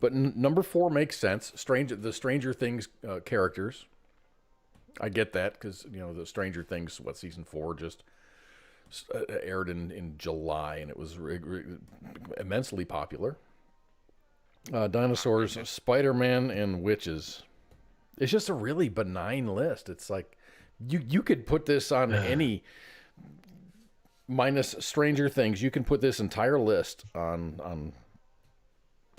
but number 4 makes sense. The Stranger Things characters. I get that because the Stranger Things season 4 just aired in July, and it was immensely popular. Dinosaurs, Spider-Man, and witches. It's just a really benign list. It's like you could put this on any, minus Stranger Things. You can put this entire list on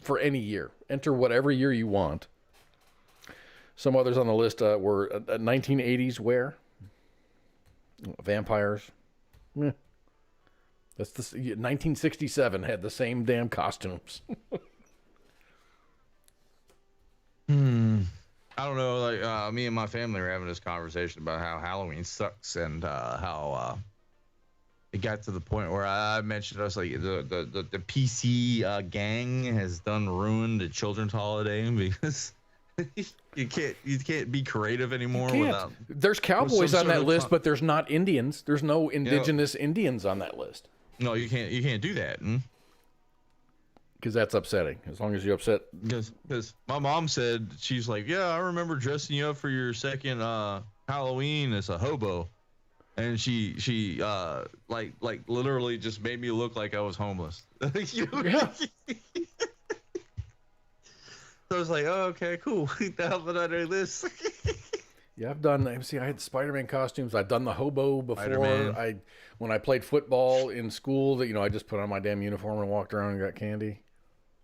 for any year. Enter whatever year you want. Some others on the list were 1980s wear. Vampires. That's 1967 had the same damn costumes. I don't know. Like me and my family were having this conversation about how Halloween sucks, and how it got to the point where I mentioned, I was like, the PC gang has done ruined the children's holiday because you can't be creative anymore without. There's cowboys on that list, but there's not Indians. There's no indigenous Indians on that list. No, you can't do that. Because that's upsetting. As long as you upset. Because my mom said, she's like, yeah, I remember dressing you up for your second Halloween as a hobo, and she like literally just made me look like I was homeless. Yeah. So I was like, oh, okay, cool. How about I do this? Yeah, I've done. See, I had Spider-Man costumes. I've done the hobo before. Spider-Man. When I played football in school, I just put on my damn uniform and walked around and got candy.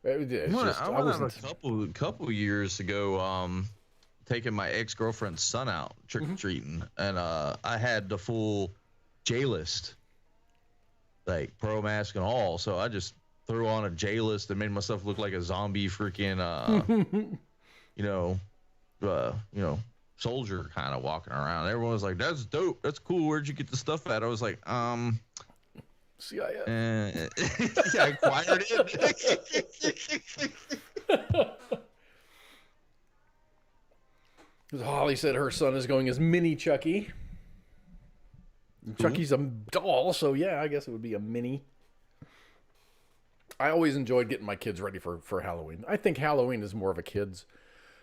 I went out a couple years ago, taking my ex-girlfriend's son out trick-or-treating, and I had the full J-list, like pro mask and all, so I just threw on a J-list and made myself look like a zombie freaking soldier kind of walking around. Everyone was like, that's dope, that's cool, where'd you get the stuff at? I was like, CIA. Yeah, I acquired it. Holly said her son is going as mini Chucky. Chucky's a doll, so yeah, I guess it would be a mini. I always enjoyed getting my kids ready for Halloween. I think Halloween is more of a kid's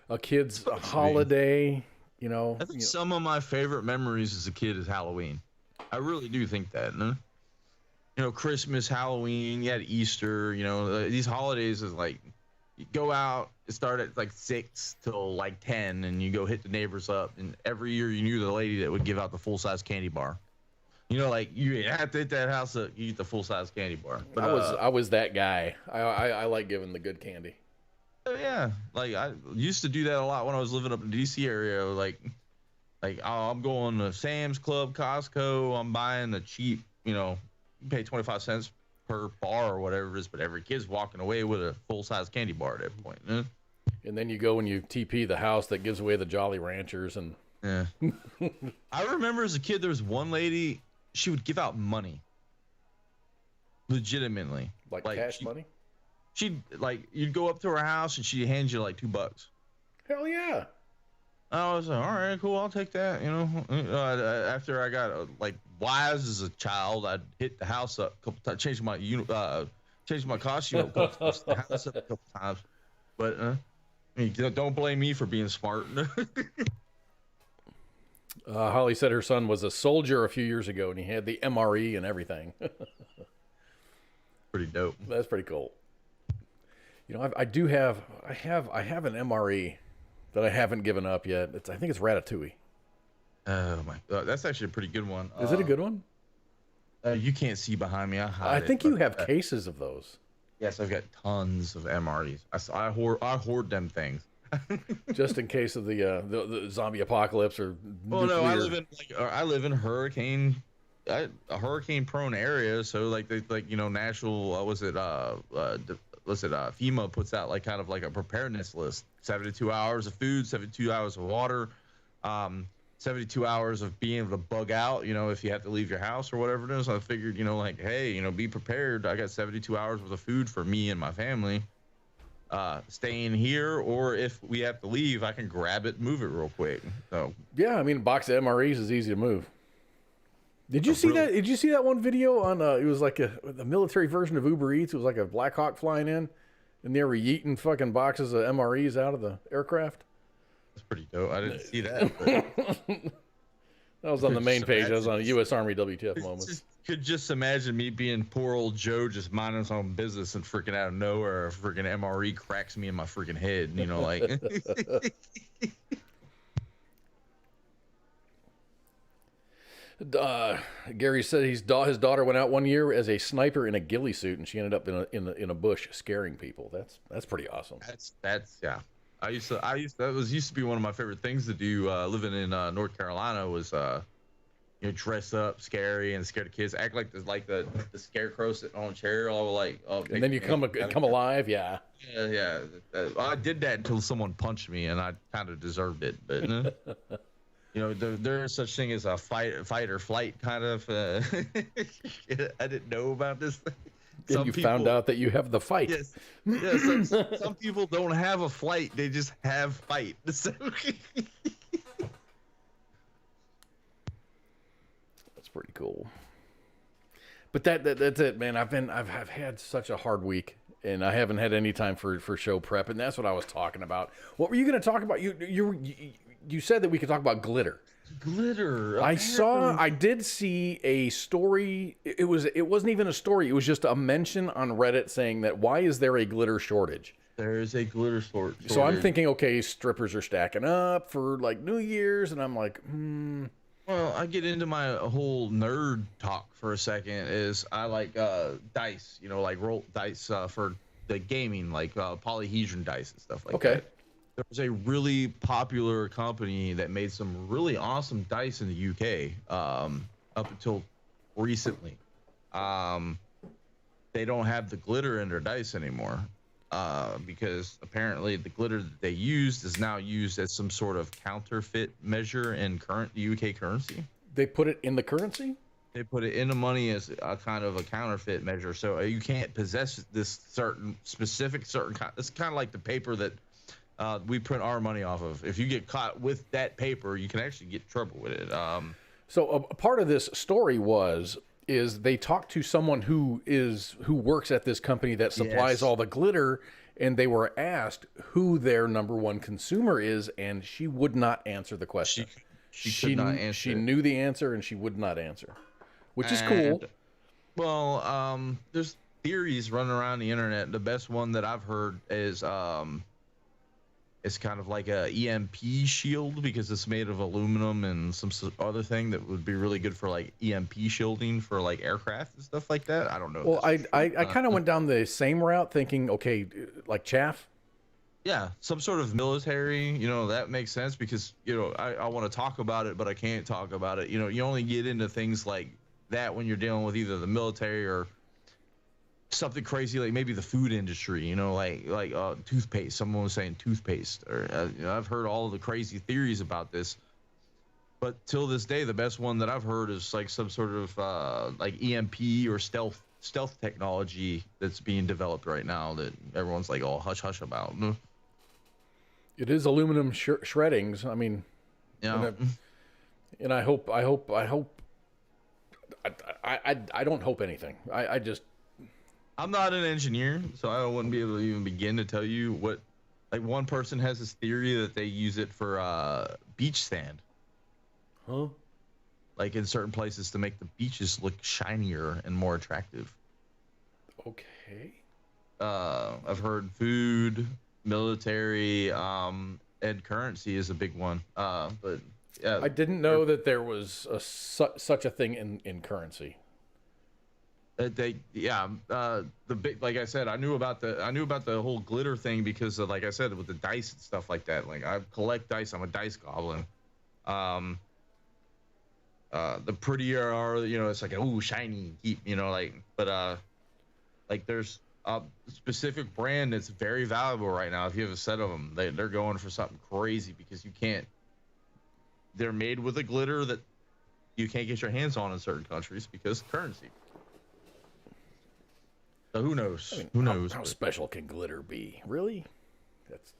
holiday. I think some of my favorite memories as a kid is Halloween. I really do think that. No? Christmas, Halloween, you had Easter. These holidays is like, you go out, it started at like 6 till like 10, and you go hit the neighbors up. And every year you knew the lady that would give out the full-size candy bar. Like you have to hit that house up, you eat the full-size candy bar. But I was that guy. I like giving the good candy. Yeah, like I used to do that a lot when I was living up in the DC area. Like I'm going to Sam's Club, Costco. I'm buying the cheap, you pay 25 cents per bar or whatever it is, but every kid's walking away with a full-size candy bar at that point. And then you go and you TP the house that gives away the Jolly Ranchers. And yeah. I remember as a kid, there was one lady, she would give out money. Legitimately. Like cash money? She'd you'd go up to her house and she'd hand you like $2. Hell yeah. I was like, all right, cool, I'll take that. After I got wise as a child, I'd hit the house up a couple times, change my costume up a couple times, the house up a couple times. But don't blame me for being smart. Holly said her son was a soldier a few years ago, and he had the MRE and everything. Pretty dope. That's pretty cool. I have an MRE that I haven't given up yet. I think it's Ratatouille. Oh my God, that's actually a pretty good one. Is it a good one? You can't see behind me. I think you have cases of those. Yes, I've got tons of MREs. I hoard them things. Just in case of the zombie apocalypse or Well, no, nuclear. I live in a hurricane prone area, so like national FEMA puts out like kind of like a preparedness list: 72 hours of food, 72 hours of water, 72 hours of being able to bug out, if you have to leave your house or whatever it is. I figured, like, hey, be prepared. I got 72 hours worth of food for me and my family, staying here, or if we have to leave, I can grab it, move it real quick. So Yeah, I mean, a box of MREs is easy to move. Did you see that? Did you see that one video on? It was like a military version of Uber Eats. It was like a Black Hawk flying in, and they were yeeting fucking boxes of MREs out of the aircraft. that's pretty dope. I didn't see that. But That was on the main Just page. That was on a imagine- U.S. Army WTF moments. could just imagine me being poor old Joe, just minding his own business, and freaking out of nowhere, a freaking MRE cracks me in my freaking head. Like. Gary said his daughter went out one year as a sniper in a ghillie suit, and she ended up in a bush scaring people. That's pretty awesome. That's yeah. That used to be one of my favorite things to do. Living in North Carolina was dress up, scary, and scare the kids. Act like the scarecrow sitting on a chair, all like. And then you come alive, yeah. Yeah. I did that until someone punched me, and I kind of deserved it. But there is such thing as a fight or flight kind of. I didn't know about this. Then you found out that you have the fight. Yes. Yeah. Some people don't have a flight; they just have fight. So. That's pretty cool. But that's it, man. I've had such a hard week, and I haven't had any time for show prep, and that's what I was talking about. What were you going to talk about? You said that we could talk about glitter. Glitter. I did see a story. It wasn't even a story. It was just a mention on Reddit saying that why is there a glitter shortage? There is a glitter shortage. So I'm thinking, okay, strippers are stacking up for like New Year's, and I'm like, Well, I get into my whole nerd talk for a second. Is I like dice, like roll dice for the gaming, like polyhedron dice and stuff like that. There was a really popular company that made some really awesome dice in the UK up until recently. They don't have the glitter in their dice anymore because apparently the glitter that they used is now used as some sort of counterfeit measure in current UK currency. They put it in the currency? They put it in the money as a kind of a counterfeit measure. So you can't possess this certain kind. It's kind of like the paper that we print our money off of. If you get caught with that paper, you can actually get in trouble with it. So a part of this story is they talked to someone who works at this company that supplies all the glitter, and they were asked who their number one consumer is, and she would not answer the question. She could not answer. She knew the answer, and she would not answer, which is cool. Well, there's theories running around the internet. The best one that I've heard is it's kind of like a EMP shield because it's made of aluminum and some other thing that would be really good for like EMP shielding for like aircraft and stuff like that. I don't know. Well, I kind of went down the same route thinking, okay, like chaff. Yeah, some sort of military, that makes sense because, I want to talk about it, but I can't talk about it. You only get into things like that when you're dealing with either the military or something crazy like maybe the food industry, like toothpaste. Someone was saying toothpaste, or I've heard all of the crazy theories about this, but till this day, the best one that I've heard is like some sort of like EMP or stealth technology that's being developed right now that everyone's like all hush hush about. It is aluminum shreddings. I mean, Yeah. and I hope. I don't hope anything. I just. I'm not an engineer, so I wouldn't be able to even begin to tell you what. Like one person has this theory that they use it for beach sand. Huh? Like in certain places to make the beaches look shinier and more attractive. Okay. I've heard food, military, and currency is a big one. But yeah, I didn't know that there was such a thing in currency. The big, like I said, I knew about the whole glitter thing because of, like I said, with the dice and stuff like that. Like I collect dice. I'm a dice goblin. The prettier are, it's like, ooh, shiny, like there's a specific brand that's very valuable right now. If you have a set of them, they're going for something crazy because they're made with a glitter that you can't get your hands on in certain countries because currency. So who knows? I mean, who knows? How special can glitter be? Really? That's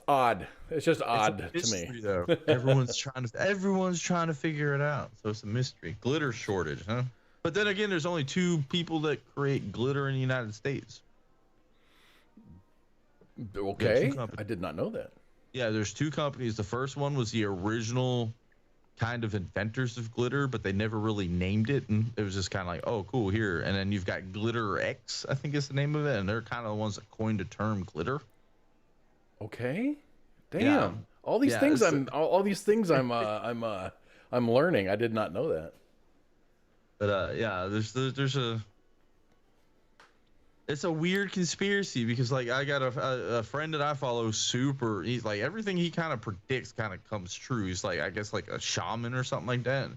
odd. It's just odd to me. Though. Everyone's trying to figure it out. So it's a mystery. Glitter shortage, huh? But then again, there's only 2 people that create glitter in the United States. Okay, I did not know that. Yeah, there's 2 companies. The first one was the original kind of inventors of glitter, but they never really named it, and it was just kind of like, oh, cool, here. And then you've got Glitter X, I think is the name of it, and they're kind of the ones that coined the term glitter. Okay, damn. Yeah. All these things I'm learning. I did not know that. But it's a weird conspiracy because, like, I got a friend that I follow. He's like, everything he kind of predicts kind of comes true. He's like, I guess like a shaman or something like that.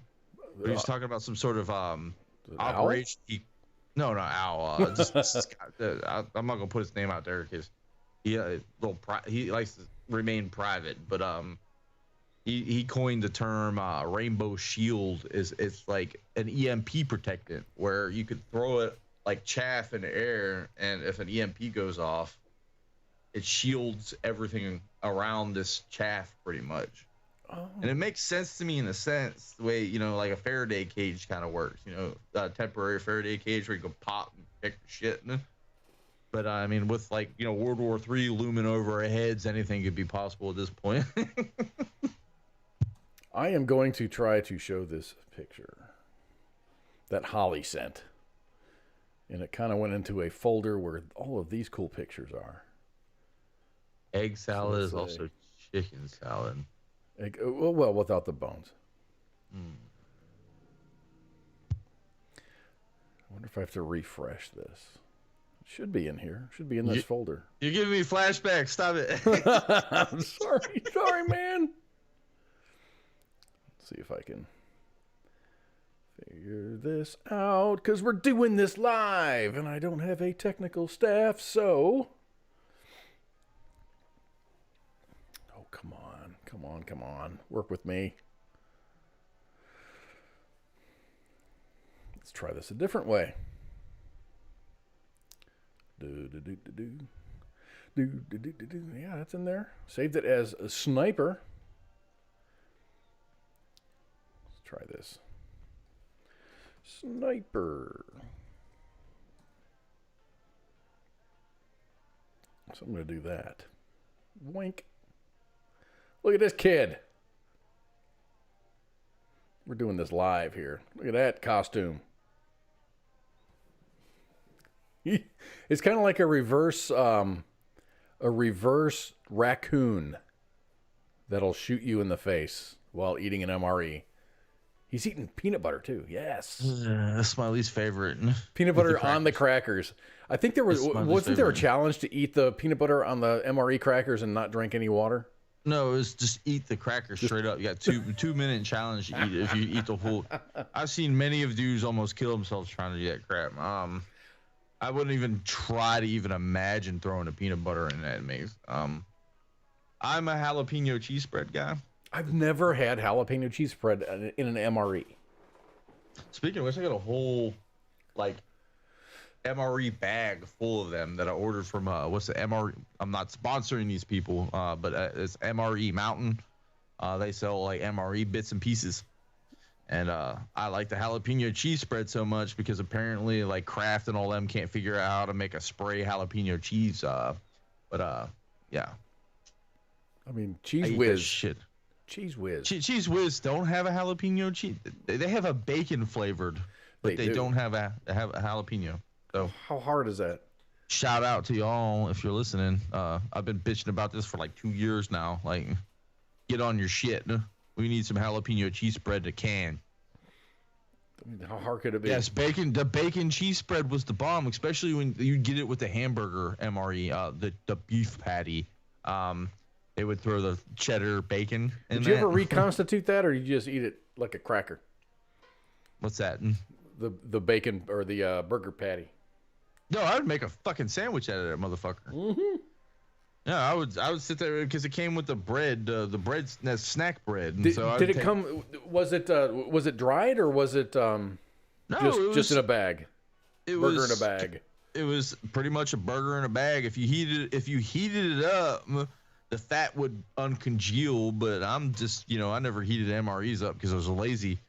But he's talking about some sort of operation. No, owl. I'm not gonna put his name out there because he likes to remain private. But he coined the term rainbow shield. It's like an EMP protectant where you could throw it like chaff in the air, and if an EMP goes off, it shields everything around this chaff pretty much. Oh. And it makes sense to me in a sense, the way, like a Faraday cage kind of works, a temporary Faraday cage where you can pop and pick shit. But I mean, with like, World War III looming over our heads, anything could be possible at this point. I am going to try to show this picture that Holly sent. And it kind of went into a folder where all of these cool pictures are. Egg salad is also chicken salad. Well, without the bones. I wonder if I have to refresh this. It should be in here. It should be in this folder. You're giving me flashbacks. Stop it. I'm sorry, man. Let's see if I can figure this out, because we're doing this live and I don't have a technical staff, so come on, work with me. Let's try this a different way. Yeah, that's in there. Saved it as a sniper. Let's try this. Sniper. So I'm going to do that. Wink. Look at this kid. We're doing this live here. Look at that costume. It's kind of like a reverse raccoon that'll shoot you in the face while eating an MRE. He's eating peanut butter too. Yes, that's my least favorite. Peanut butter on the crackers. I think wasn't there a challenge to eat the peanut butter on the MRE crackers and not drink any water? No, it was just eat the crackers straight up. You got 2-minute challenge to eat it if you eat the whole. I've seen many of dudes almost kill themselves trying to do that crap. I wouldn't even try to even imagine throwing a peanut butter in that mix. I'm a jalapeno cheese spread guy. I've never had jalapeno cheese spread in an MRE. Speaking of which, I got a whole MRE bag full of them that I ordered from what's the MRE? I'm not sponsoring these people, but it's MRE Mountain. They sell like MRE bits and pieces, and I like the jalapeno cheese spread so much because apparently like Kraft and all them can't figure out how to make a spray jalapeno cheese. Yeah. I mean, Cheese Whiz. Shit. Cheese Whiz. Cheese Whiz don't have a jalapeno cheese. They have a bacon flavored, but they don't have a jalapeno. So how hard is that? Shout out to y'all if you're listening. I've been bitching about this for like 2 years now. Like, get on your shit. We need some jalapeno cheese spread to can. How hard could it be? Yes, bacon. The bacon cheese spread was the bomb, especially when you get it with the hamburger MRE, the beef patty. They would throw the cheddar bacon in Did you that. ever reconstitute that, or you just eat it like a cracker? What's that? The bacon or the burger patty. No, I would make a fucking sandwich out of that motherfucker. Mm-hmm. Yeah, I would sit there because it came with the bread, that's snack bread. And Did, so did it come? Was it dried or was it No, just in a bag? It Burger was in a bag. It was pretty much a burger in a bag. If you heated it up, the fat would uncongeal. But I'm just, I never heated MREs up because I was lazy.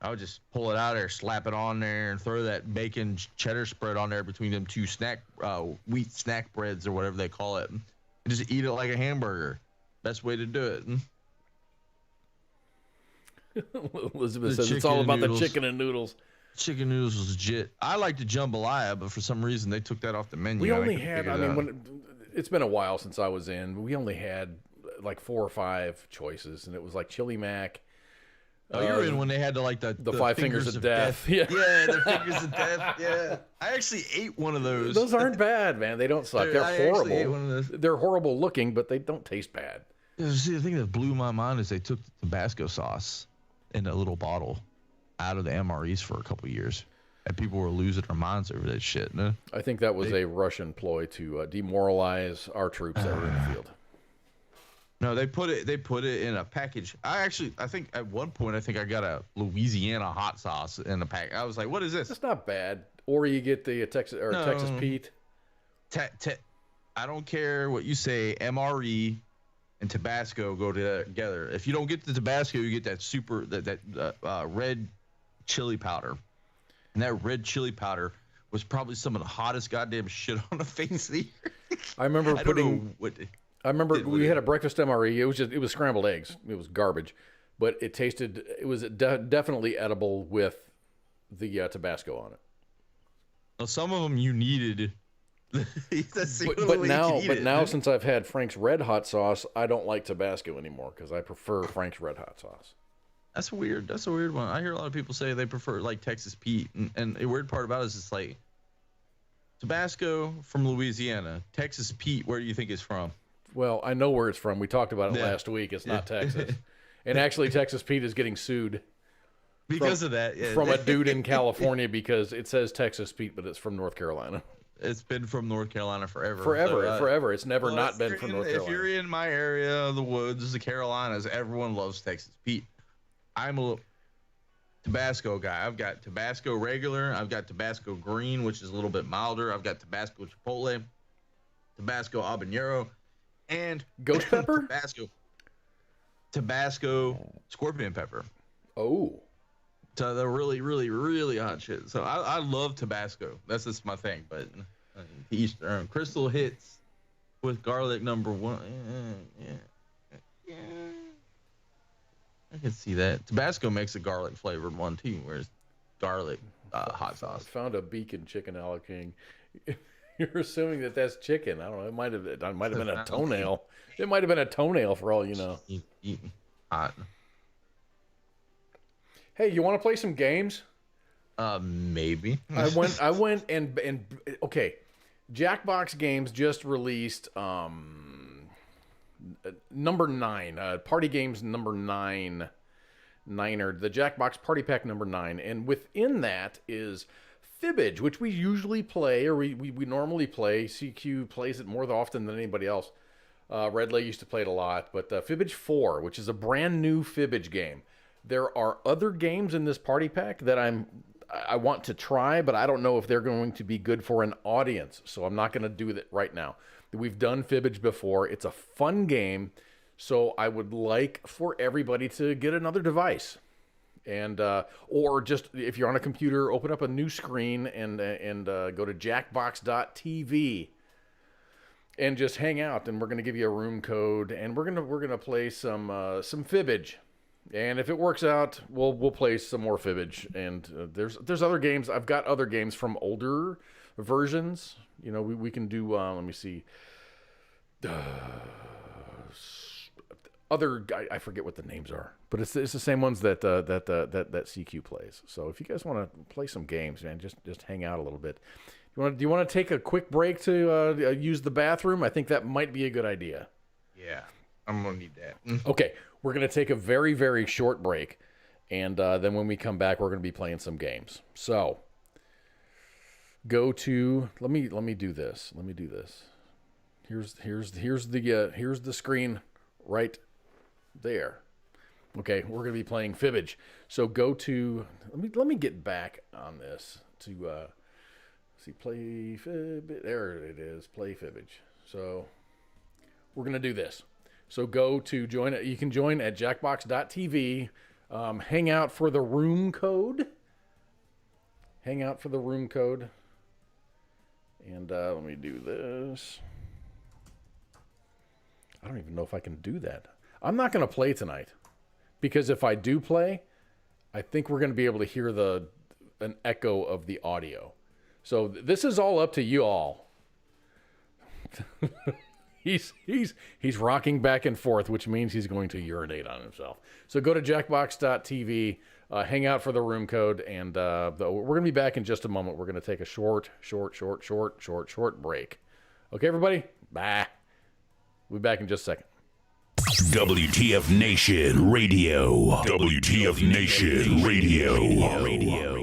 I would just pull it out of there, slap it on there, and throw that bacon cheddar spread on there between them two wheat snack breads or whatever they call it. And just eat it like a hamburger. Best way to do it. Elizabeth The says it's all chicken about noodles. the chicken and noodles. Chicken noodles was legit. I like the jambalaya, but for some reason they took that off the menu. We and I only couldn't had, figure I it mean, out. it's been a while since I was in, but we only had like 4 or 5 choices, and it was like chili mac. Oh, you were in when they had the five fingers of death. Yeah. Yeah, the fingers of death. Yeah, I actually ate one of those. Those aren't bad, man. They don't suck. They're I actually ate horrible. one of those. They're horrible looking, but they don't taste bad. Yeah, see, the thing that blew my mind is they took the Tabasco sauce in a little bottle out of the MREs for a couple of years, and people were losing their minds over that shit. No? I think that was a Russian ploy to demoralize our troops that were in the field. No, they put it in a package. I think at one point I got a Louisiana hot sauce in a pack. I was like, what is this? It's not bad. Or you get the Texas Pete. I don't care what you say. MRE and Tabasco go together. If you don't get the Tabasco, you get that red chili powder, and that red chili powder was probably some of the hottest goddamn shit on the face of the earth. I remember I remember we had a breakfast MRE. It was scrambled eggs. It was garbage, but it was definitely edible with the Tabasco on it. Well, some of them you needed. But now since I've had Frank's Red Hot sauce, I don't like Tabasco anymore because I prefer Frank's Red Hot sauce. That's weird. That's a weird one. I hear a lot of people say they prefer like Texas Pete, and the weird part about it is it's like Tabasco from Louisiana, Texas Pete. Where do you think it's from? Well, I know where it's from. We talked about it last week. It's not Texas. And actually, Texas Pete is getting sued because of that. Yeah. From a dude in California because it says Texas Pete, but it's from North Carolina. It's been from North Carolina forever. Forever. It's never not been from North If Carolina. you're in my area, the woods, the Carolinas, everyone loves Texas Pete. I'm a Tabasco guy. I've got Tabasco regular. I've got Tabasco green, which is a little bit milder. I've got Tabasco chipotle, Tabasco habanero, and Ghost pepper? Tabasco scorpion pepper. Oh. So they're really, really, really hot shit. So I love Tabasco. That's just my thing. But Eastern Crystal hits with garlic number 1. Yeah. I can see that. Tabasco makes a garlic flavored one too, whereas garlic hot sauce. I found a beacon chicken, Alex King. You're assuming that that's chicken. I don't know. It might have been a toenail. It might have been a toenail for all you know. Eating hot. Hey, you want to play some games? Maybe. I went and okay. Jackbox Games just released number 9, party games number 9, the Jackbox Party Pack number 9, and within that is Fibbage, which we usually play, or we normally play. CQ plays it more often than anybody else. Red Leg used to play it a lot, but Fibbage 4, which is a brand new Fibbage game. There are other games in this party pack that I want to try, but I don't know if they're going to be good for an audience, so I'm not going to do that right now. We've done Fibbage before. It's a fun game, so I would like for everybody to get another device. And or just if you're on a computer, open up a new screen and go to jackbox.tv and just hang out. And we're going to give you a room code, and we're gonna play some Fibbage. And if it works out, we'll play some more Fibbage. And there's other games. I've got other games from older versions. You know, we can do. Let me see. other I forget what the names are, but it's the same ones that CQ plays. So if you guys want to play some games, man, just hang out a little bit. Do you want to take a quick break to use the bathroom? I think that might be a good idea. Yeah, I'm gonna need that. Okay, we're gonna take a very, very short break, and then when we come back, we're gonna be playing some games. So go to let me do this. Let me do this. Here's the screen right there. Okay, we're gonna be playing Fibbage. So go to let me get back on this to see play Fibbage. There it is, play Fibbage. So we're gonna do this. So go to join. You can join at jackbox.tv. Hang out for the room code. Hang out for the room code. And let me do this. I don't even know if I can do that. I'm not going to play tonight, because if I do play, I think we're going to be able to hear an echo of the audio. So this is all up to you all. He's rocking back and forth, which means he's going to urinate on himself. So go to jackbox.tv, hang out for the room code, and we're going to be back in just a moment. We're going to take a short break. Okay, everybody? Bye. We'll be back in just a second. WTF Nation Radio. WTF Nation Radio.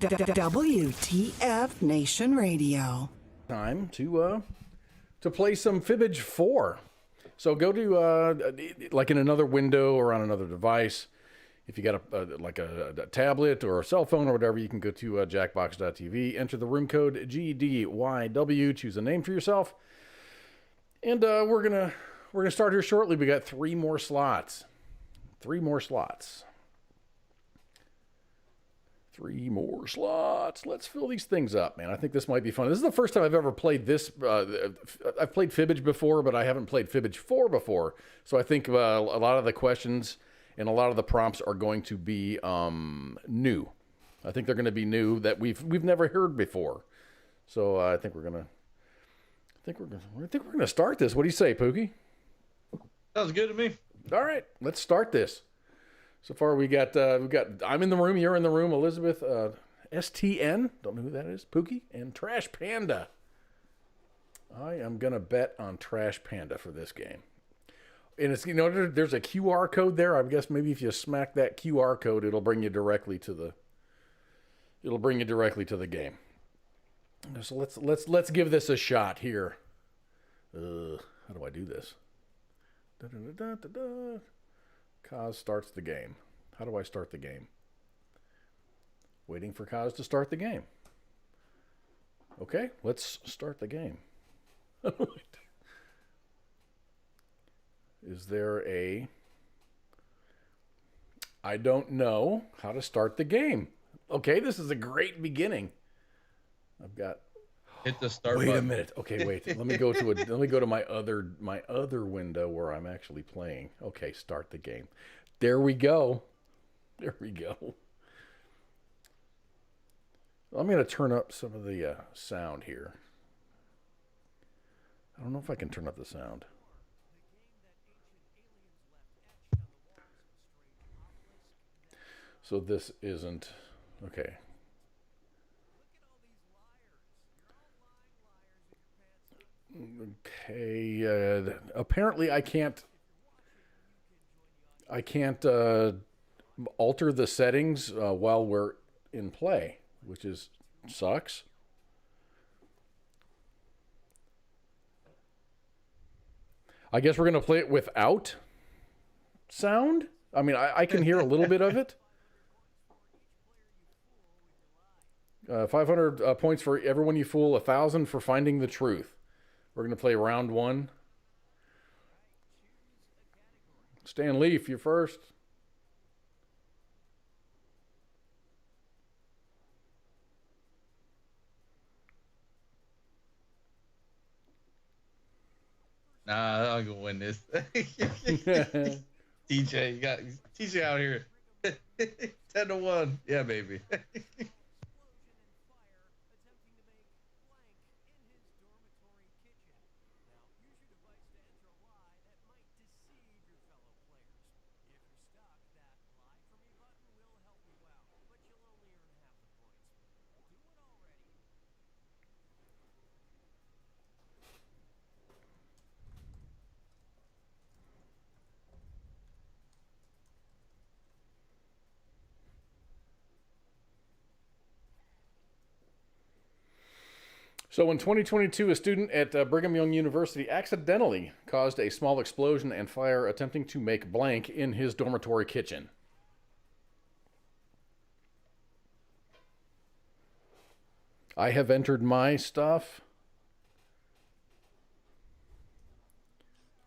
WTF Nation Radio. Time to play some Fibbage 4. So go to like in another window or on another device. If you got a tablet or a cell phone or whatever, you can go to jackbox.tv, enter the room code GDYW, choose a name for yourself, and we're gonna start here shortly. We got 3 more slots. 3 more slots. 3 more slots. Let's fill these things up, man. I think this might be fun. This is the first time I've ever played this. I've played Fibbage before, but I haven't played Fibbage 4 before. So I think a lot of the questions and a lot of the prompts are going to be new. I think they're going to be new that we've never heard before. So I think we're gonna start this. What do you say, Pookie? Sounds good to me. All right, let's start this. So far we got I'm in the room, you're in the room, Elizabeth, STN, don't know who that is, Pookie, and Trash Panda. I am gonna bet on Trash Panda for this game. And it's, there's a QR code there. I guess maybe if you smack that QR code, it'll bring you directly to the game. So let's give this a shot here. How do I do this? Kaz starts the game. How do I start the game? Waiting for Kaz to start the game. Okay, let's start the game. Is there a... I don't know how to start the game. Okay, this is a great beginning. I've got... Hit the start Wait button. a minute. Okay, wait. Let me go to my other window where I'm actually playing. Okay, start the game. There we go. There we go. I'm going to turn up some of the sound here. I don't know if I can turn up the sound. So this isn't... Okay. Okay, apparently I can't alter the settings while we're in play, which sucks. I guess we're going to play it without sound. I mean, I can hear a little bit of it. 500 points for everyone you fool, 1,000 for finding the truth. We're going to play round 1. Stan Leaf, you're first. Nah, I'm gonna win this. TJ, you got TJ out here. 10-1. Yeah, baby. So in 2022, a student at Brigham Young University accidentally caused a small explosion and fire attempting to make blank in his dormitory kitchen. I have entered my stuff.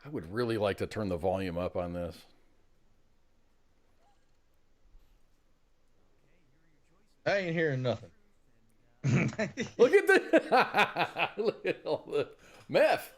I would really like to turn the volume up on this. I ain't hearing nothing. Look at the look at all the meth.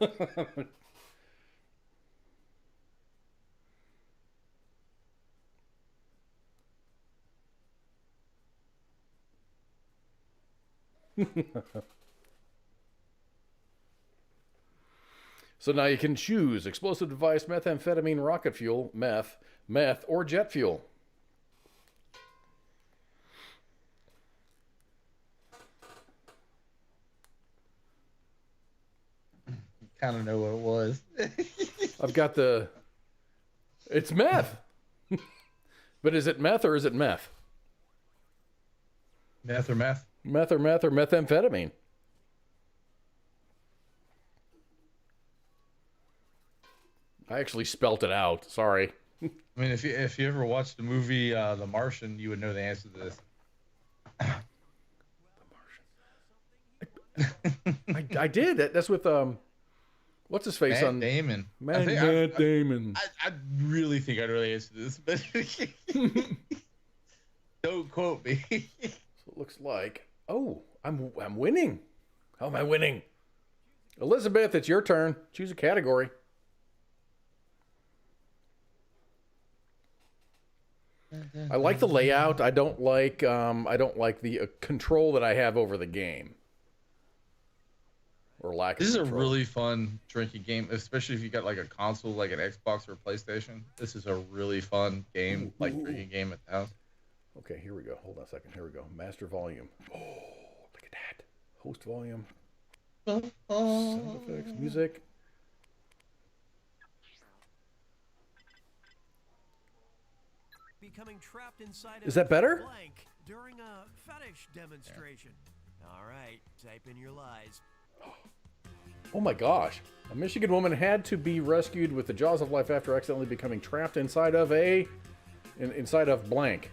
So now you can choose explosive device, methamphetamine, rocket fuel, meth, or jet fuel. Kind of know what it was. I've got it's meth. But is it meth or is it meth? Meth or meth. Meth or methamphetamine. I actually spelt it out. Sorry. I mean, if you ever watched the movie The Martian, you would know the answer to this. I did. That's with what's his face on Damon. Matt I Damon. I really think I know the answer to this, but don't quote me. So it looks like. Oh, I'm winning. How am I winning? Elizabeth, it's your turn. Choose a category. I like the layout. I don't like the control that I have over the game. Or lack This of is a control. really fun drinking game, especially if you got like a console, like an Xbox or a PlayStation. This is a really fun game, like drinking game at the house. Okay, here we go. Hold on a second. Here we go. Master volume. Oh, look at that. Host volume. Sound effects, music. Becoming trapped inside Is that better? blank during a fetish demonstration. All right, type in your lies. Oh my gosh. A Michigan woman had to be rescued with the jaws of life after accidentally becoming trapped inside of inside of blank.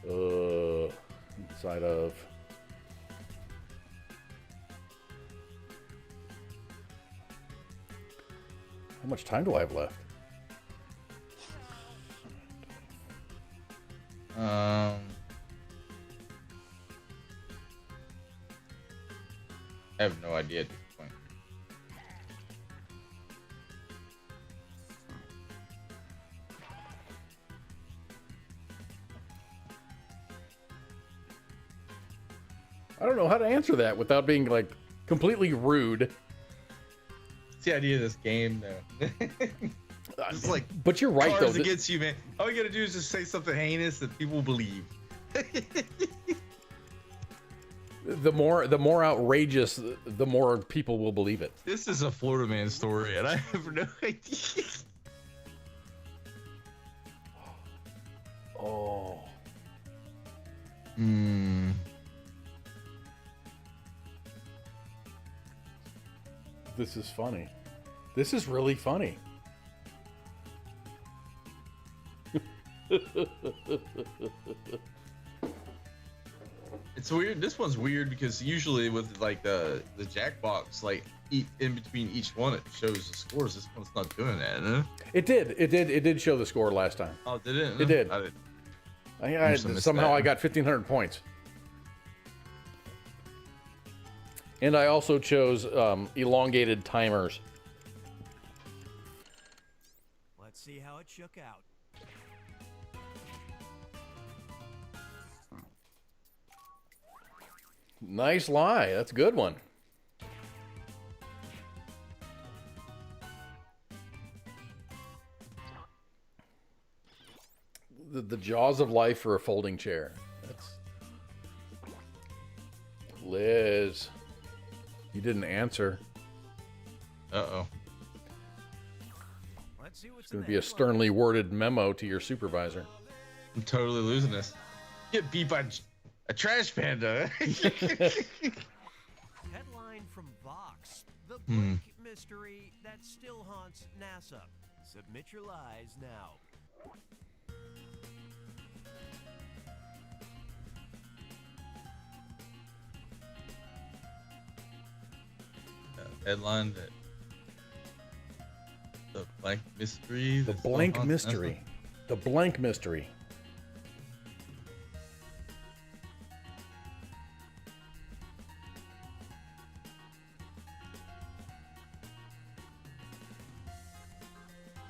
Inside of How much time do I have left? I have no idea at this point. I don't know how to answer that without being like completely rude. It's the idea of this game, though. It's like, But you're right, cards though. against you, man. All you gotta do is just say something heinous that people believe. The more outrageous, the more people will believe it. This is a Florida man story, and I have no idea. Oh. This is funny. This is really funny. It's weird. This one's weird because usually with like the Jackbox, like in between each one, it shows the scores. This one's not doing that, huh? It did show the score last time. Oh, did it? It did. I must have missed Somehow that. I got 1,500 points. And I also chose elongated timers. Let's see how it shook out. Nice lie. That's a good one. The jaws of life for a folding chair. That's Liz. You didn't answer. Uh-oh. Let's see what's It's going to be a sternly worded memo to your supervisor. I'm totally losing this. Get beat by a trash panda. Headline from Vox: The Blink mystery that still haunts NASA. Submit your lies now. Headline that the blank mystery. The that still blank haunts mystery. The blank mystery. NASA.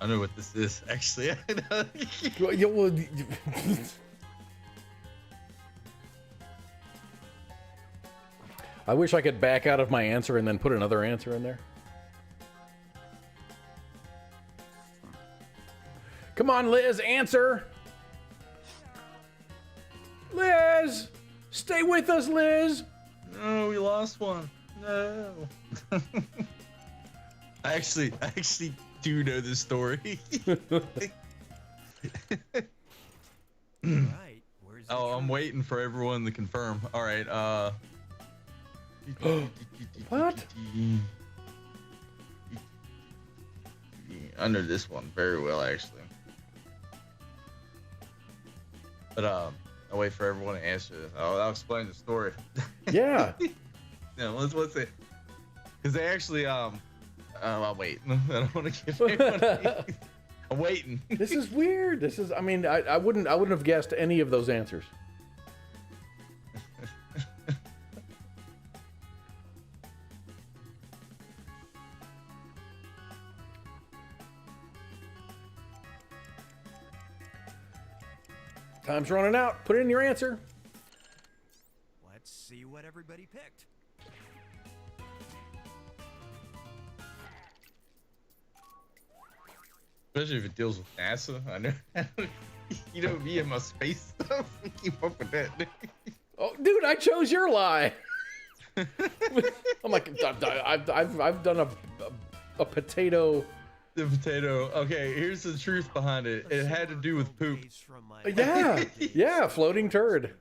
I know what this is, actually. Well, yeah, well, I wish I could back out of my answer and then put another answer in there. Come on, Liz, answer. Liz, stay with us, Liz. No, we lost one. No. I actually do know this story. Right, where's Oh, I'm waiting for everyone to confirm. All right. What? Under this one very well, actually. But I'll wait for everyone to answer this. I'll explain the story. Yeah. No, let's see. Because they actually I'll wait. I don't want to give anyone. I'm waiting. This is weird. This is. I mean, I wouldn't have guessed any of those answers. Time's running out. Put in your answer. Let's see what everybody picked. Especially if it deals with NASA. I know. You know me and my space stuff. Keep up with that. Oh, dude, I chose your lie. I'm like, I've done a potato. The potato. Okay, here's the truth behind it. It had to do with poop. Yeah, floating turd.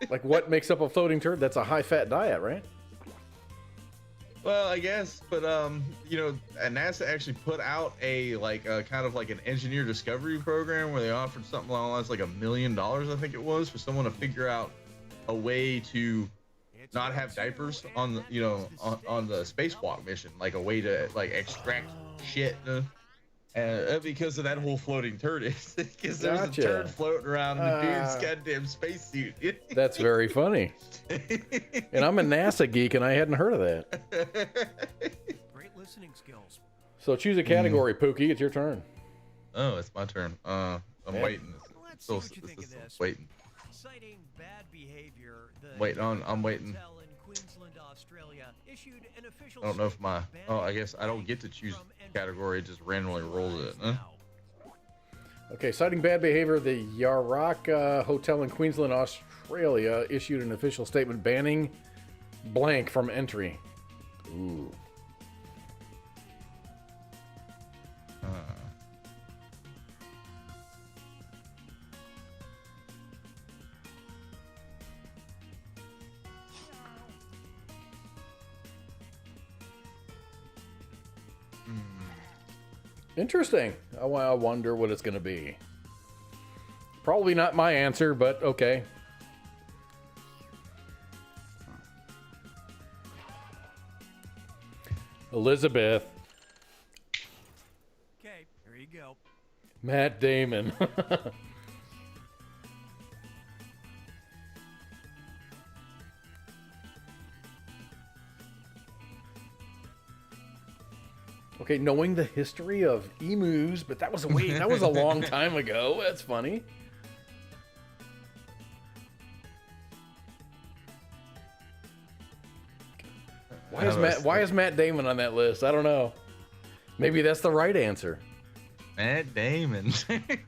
Like, what makes up a floating turd? That's a high-fat diet, right? Well, I guess, but you know, NASA actually put out a kind of like an engineer discovery program where they offered something along the lines like $1 million, I think it was, for someone to figure out a way to not have diapers on the, you know, on the spacewalk mission, like a way to like extract shit, because of that whole floating turd. Because there's a turd floating around in the dude's goddamn spacesuit. That's very funny. And I'm a NASA geek, and I hadn't heard of that. Great listening skills. So choose a category, Pookie. It's your turn. Oh, it's my turn. I'm waiting. Let's see what you think of this. Waiting. Citing bad behavior, I'm waiting. hotel in Queensland, Australia, issued an official I don't know if my. statement Oh, I guess I don't get to choose category. It just randomly rolls it. Huh? Okay, citing bad behavior, the Yaraka Hotel in Queensland, Australia issued an official statement banning blank from entry. Ooh. Interesting. I wonder what it's going to be. Probably not my answer, but okay. Elizabeth. Okay, here you go. Matt Damon. Okay, knowing the history of emus, but that was a long time ago. That's funny. Why is Matt Damon on that list? I don't know. Maybe that's the right answer. Matt Damon.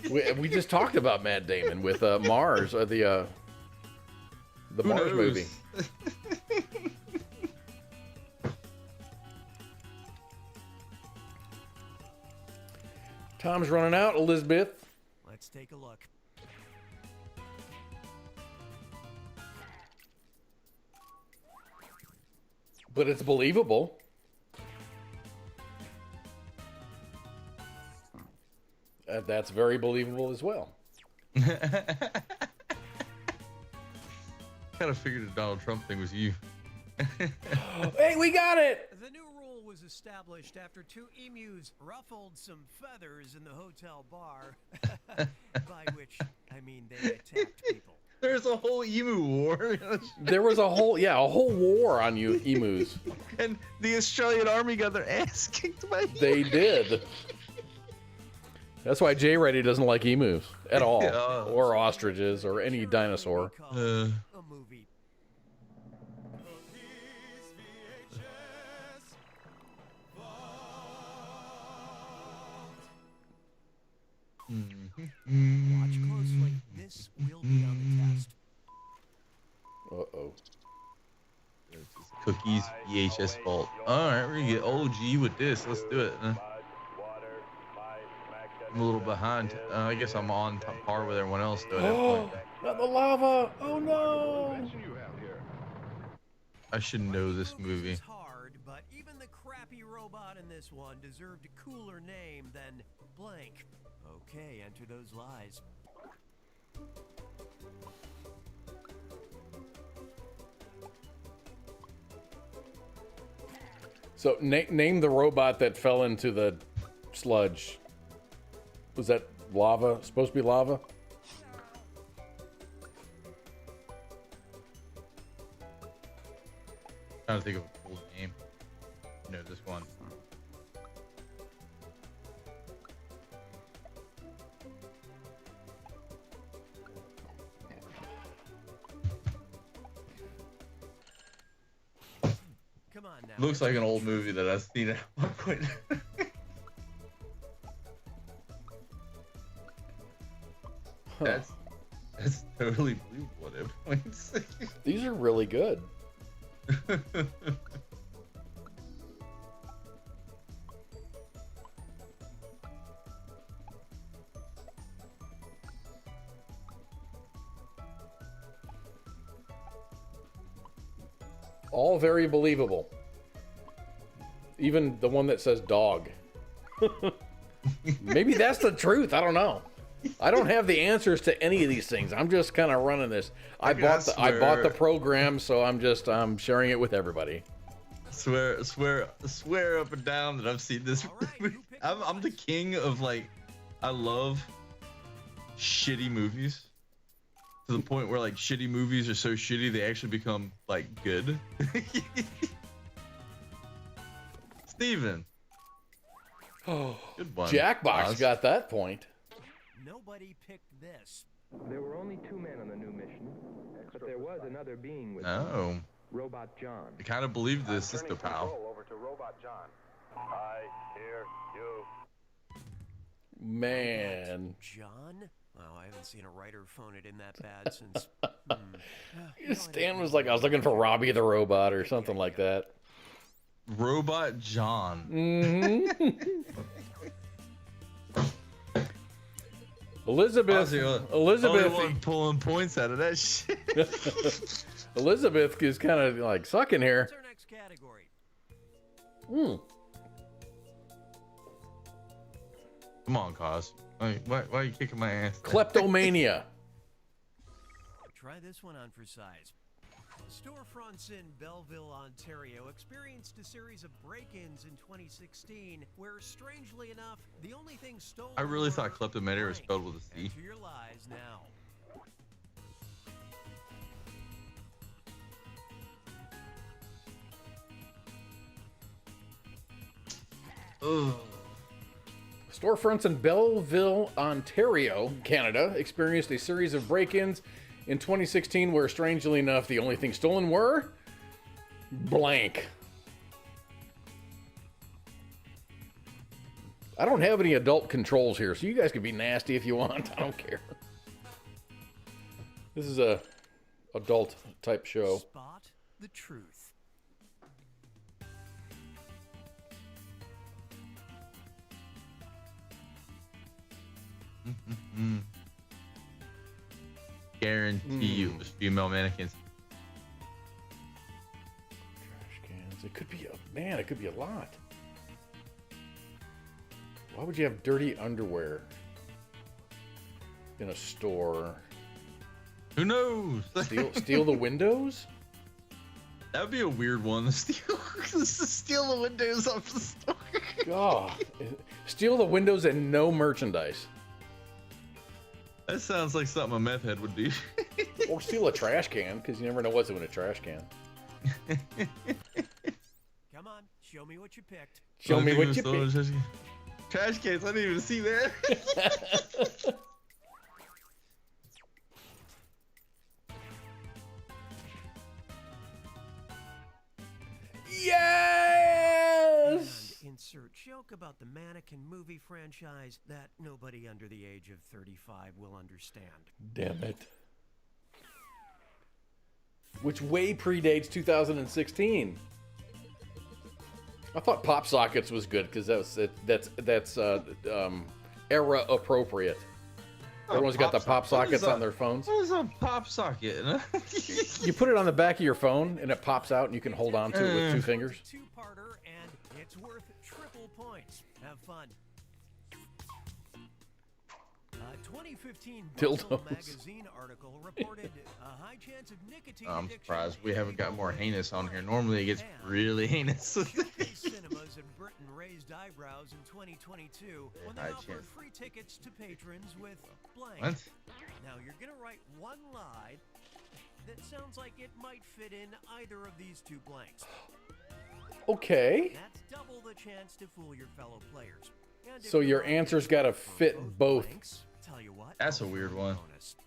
we just talked about Matt Damon with Mars, the Mars movie. Time's running out, Elizabeth. Let's take a look. But it's believable. That's very believable as well. Kind of figured the Donald Trump thing was you. Hey, we got it! The new rule was established after two emus ruffled some feathers in the hotel bar. By which, I mean they attacked people. There's a whole emu war. There was a whole war on you emus. And the Australian army got their ass kicked by emus. They did. That's why Jay Reddy doesn't like emus at all, or ostriches, or any dinosaur. A movie. Watch closely. This will be on the test. Uh-oh. Cookies VHS vault. All right, we're gonna get OG with this. Let's do it. I'm a little behind. I guess I'm on par with everyone else though. At that point. Not the lava! Oh no! I should know this movie. It's hard, but even the crappy robot in this one deserved a cooler name than blank. Okay, enter those lies. So name the robot that fell into the sludge. Was that lava? Supposed to be lava? Trying to think of a cool name. You know this one. Come on now. Looks like an old movie that I've seen at one point. That's totally believable at points. These are really good. All very believable. Even the one that says dog. Maybe that's the truth. I don't know. I don't have the answers to any of these things. I'm just kind of running this. I bought the program, so I'm sharing it with everybody. Swear up and down that I've seen this movie. I'm the king of, like, I love shitty movies to the point where, like, shitty movies are so shitty they actually become, like, good. Steven. Oh, good one. Jackbox Oz. got that point. Nobody picked this. There were only 2 men on the new mission, but there was another being with Oh. them, Robot John. I kind of believe this, Sister Pal. Over to Robot John. I hear you. Man. John? Wow, I haven't seen a writer phone it in that bad since. Stan was like, I was looking for Robbie the Robot or something like that. Robot John. Mm-hmm. Elizabeth Only one pulling points out of that shit. Elizabeth is kind of like sucking here. What's our next category? Come on, Cos. Why are you kicking my ass? Kleptomania. Try this one on for size. Storefronts in Belleville, Ontario experienced a series of break-ins in 2016 where, strangely enough, the only thing stolen I really thought were kleptomania was blank. spelled with a C. Enter your lies now. Ugh. Storefronts in Belleville, Ontario, Canada, experienced a series of break-ins in 2016 where, strangely enough, the only thing stolen were blank. I don't have any adult controls here, so you guys can be nasty if you want. I don't care. This is a adult type show. Spot the truth. Guarantee you it was female mannequins. Trash cans. It could be it could be a lot. Why would you have dirty underwear in a store? Who knows? Steal the windows? That would be a weird one. Steal the windows off the store. God. Steal the windows and no merchandise. That sounds like something a meth head would do. Or steal a trash can, because you never know what's in a trash can. Come on, show me what you picked. Show me what you picked. Trash cans, I didn't even see that. Yes! And insert joke about the mannequin movie franchise that nobody under the age of 35 will understand. Damn it. Which way predates 2016. I thought Pop Sockets was good because that's era appropriate. Everyone's got the pop sockets on their phones. What is a pop socket? You put it on the back of your phone, and it pops out, and you can hold on to it with 2 fingers. Two-parter, and it's worth triple points. Have fun. A 2015 Bustle Dildos. magazine article reported a high chance of nicotine I'm addiction. surprised we haven't got more heinous on here. Normally it gets really heinous. Cinemas in Britain raised eyebrows in 2022 when they High offered chance. free tickets to patrons with blank. What? Now you're gonna write one lie that sounds like it might fit in either of these 2 blanks. Okay. That's double the chance to fool your fellow players. And if So you're your wrong answer's got to for fit both. blanks, tell you what, That's a weird one. bonus.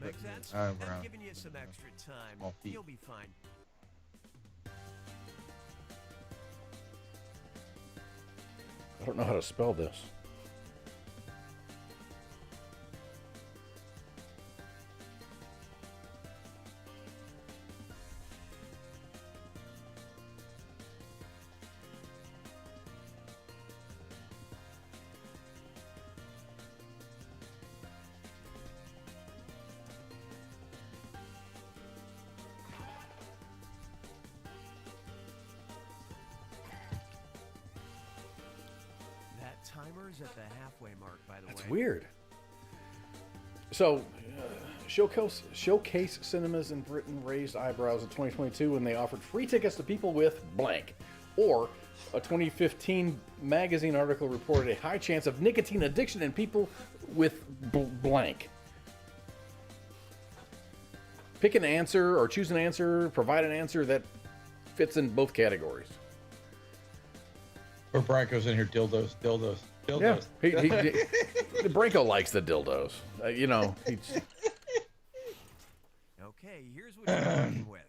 Make sense? Eyebrow. I'm giving you some extra time. Small feet. You'll be fine. I don't know how to spell this. That timer's at the halfway mark, by the way. That's weird. So, Showcase Cinemas in Britain raised eyebrows in 2022 when they offered free tickets to people with blank. Or a 2015 magazine article reported a high chance of nicotine addiction in people with blank. Pick an answer or choose an answer, provide an answer that fits in both categories. Or Brian goes in here, dildos. Yeah, Branko likes the dildos. You know, he's... Okay, here's what you're working with.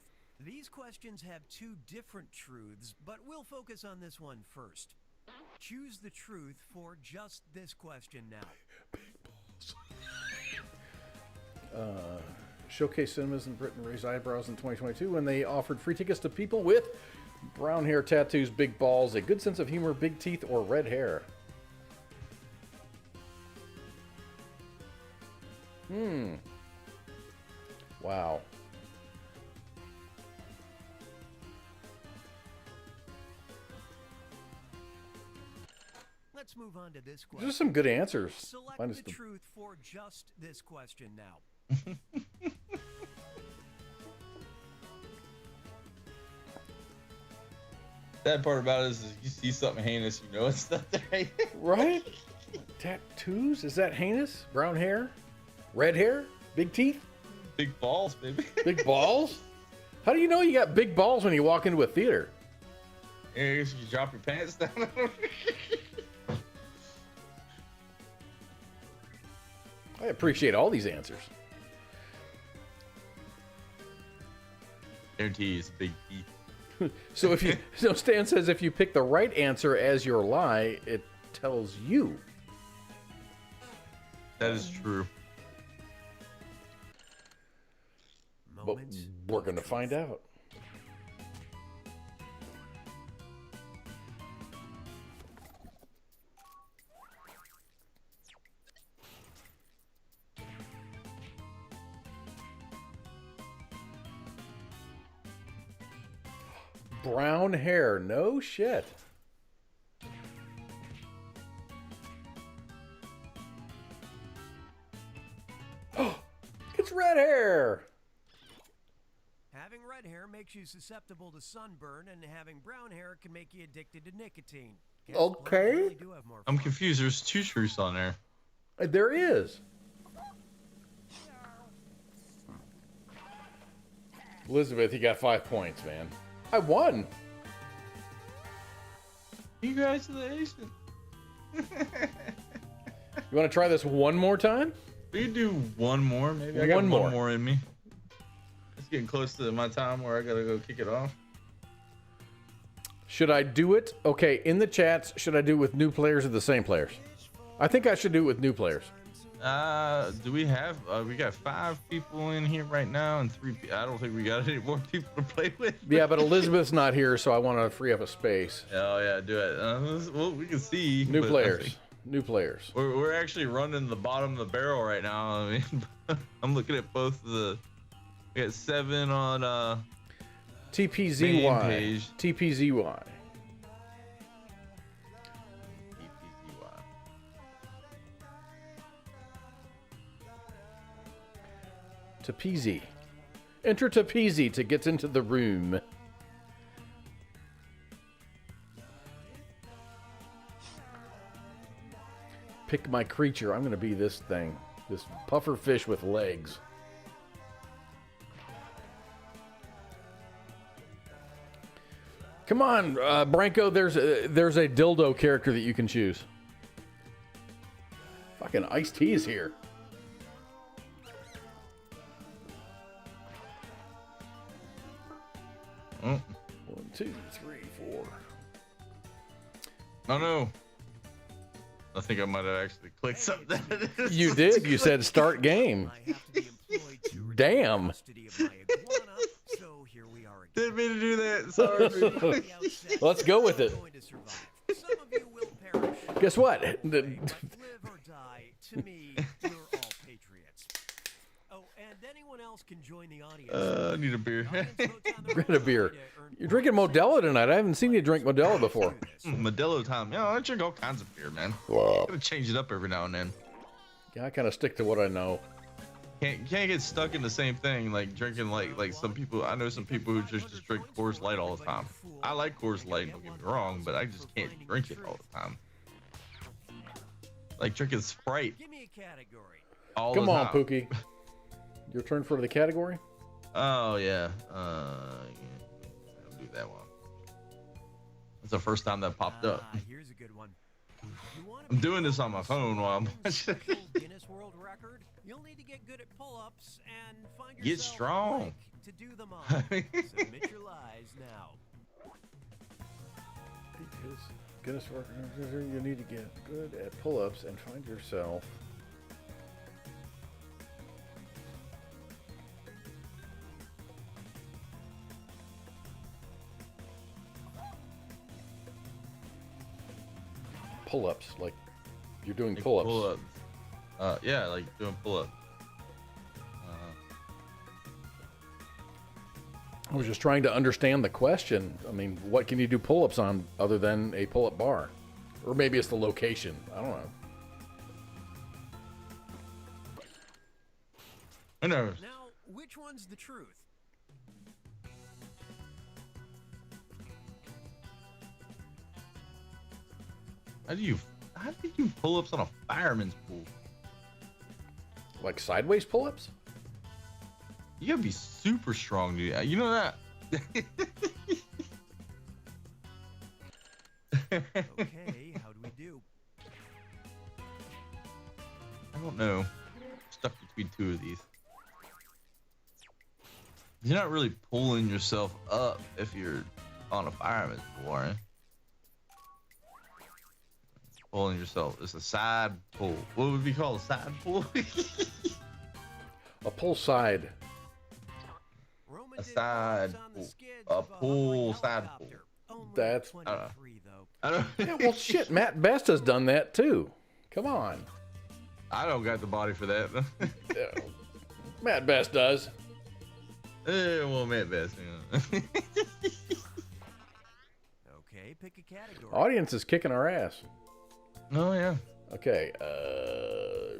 These questions have 2 different truths, but we'll focus on this one first. Choose the truth for just this question now. Showcase Cinemas in Britain raised eyebrows in 2022 when they offered free tickets to people with brown hair, tattoos, big balls, a good sense of humor, big teeth, or red hair. Wow. Let's move on to this question. There's some good answers. Select Minus the truth for just this question now. That part about it is you see something heinous, you know it's not there. Right? Tattoos? Is that heinous? Brown hair? Red hair? Big teeth? Big balls, baby. Big balls? How do you know you got big balls when you walk into a theater? Yeah, you drop your pants down. I appreciate all these answers. Guarantee it's big teeth. So if you, so Stan says if you pick the right answer as your lie, it tells you. That is true. But we're going to find out. Brown hair, no shit. Oh, it's red hair. Having red hair makes you susceptible to sunburn, and having brown hair can make you addicted to nicotine. Guess what? I Okay. really do have more I'm fun. confused. There's 2 truths on there. There is. Elizabeth, you got 5 points, man. I won. Congratulations. You want to try this one more time? We can do one more, maybe. I got One more. one more in me. It's getting close to my time where I gotta go kick it off. Should I do it? Okay, in the chats, should I do it with new players or the same players? I think I should do it with new players. Do we have? We got 5 people in here right now, and 3. I don't think we got any more people to play with. Yeah, but Elizabeth's not here, so I want to free up a space. Oh yeah, do it. Well, we can see. New but I players. think New players. We're actually running the bottom of the barrel right now. I mean, I'm looking at both of the. We got 7 on TPZY. main page. TPZY. Tepezy. Enter Tepezy to get into the room. Pick my creature. I'm going to be this thing. This puffer fish with legs. Come on, Branko. There's a dildo character that you can choose. Fucking Ice-T is here. Oh. 1, 2, 3, 4. Oh no. I think I might have actually clicked something. You did. You said start game. Damn. Didn't mean to do that. Sorry. Let's go with it. Guess what? I need a beer. Get a beer. You're drinking Modelo tonight. I haven't seen you drink Modelo before. Modelo time. Yeah, I drink all kinds of beer, man. Wow. Gotta change it up every now and then. Yeah, I kind of stick to what I know. Can't get stuck in the same thing, like drinking like some people. I know some people who just drink Coors Light all the time. I like Coors Light, don't get me wrong, but I just can't drink it all the time. Like drinking Sprite. Give me a category. Come on, Pookie. Your turn for the category? Oh yeah. I'll do that one. That's the first time that popped up. Here's a good one. I'm doing this on my phone while I'm watching. Guinness World Record. You'll need to get good at pull-ups and find yourself Get strong. to do them all. Submit your lies now. Guinness World Record. You need to get good at pull-ups and find yourself. Pull-ups, like you're doing pull-ups. Pull-ups. Yeah, like doing pull-ups. I was just trying to understand the question. I mean, what can you do pull-ups on other than a pull-up bar? Or maybe it's the location. I don't know. Who knows? Now, which one's the truth? How do you pull-ups on a fireman's pool? Like sideways pull-ups? You gotta be super strong, dude. You know that? Okay, how do we do? I don't know. Stuck between two of these. You're not really pulling yourself up if you're on a fireman's pool, right? Pulling yourself. It's a side pull. What would be called a side pull? A pull side. A side pull. A pull side pull. That's. I don't. Yeah, well, shit. Matt Best has done that too. Come on. I don't got the body for that. Yeah. Matt Best does. Well, Matt Best. Yeah. Okay, pick a category. Audience is kicking our ass. Oh yeah. Okay. Oh,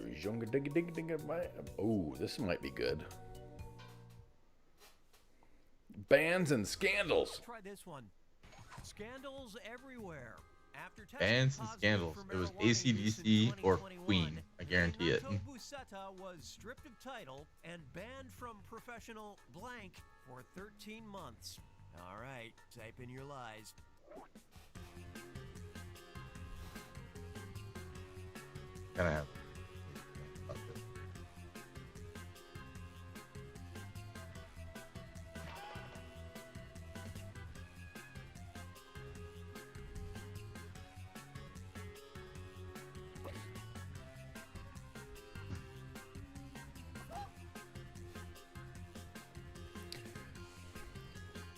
this might be good. Bands and scandals. Try this one. Scandals everywhere. After Bands and scandals. It was AC/DC or Queen. I guarantee it. Renato Buscetta was stripped of title and banned from professional blank for 13 months. All right, type in your lies. Gotta have.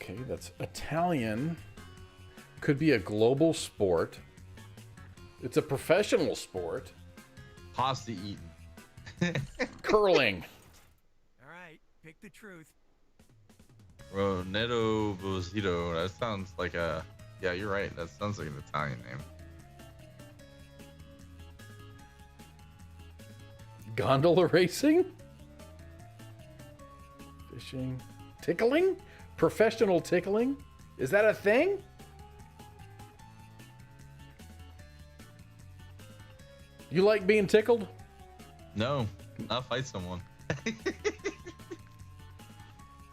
Okay, that's Italian. Could be a global sport. It's a professional sport. Pasta eating. Curling. All right, pick the truth. Ronetto Bozito. That sounds like a... Yeah, you're right. That sounds like an Italian name. Gondola racing? Fishing? Tickling? Professional tickling? Is that a thing? You like being tickled? No, I'll fight someone.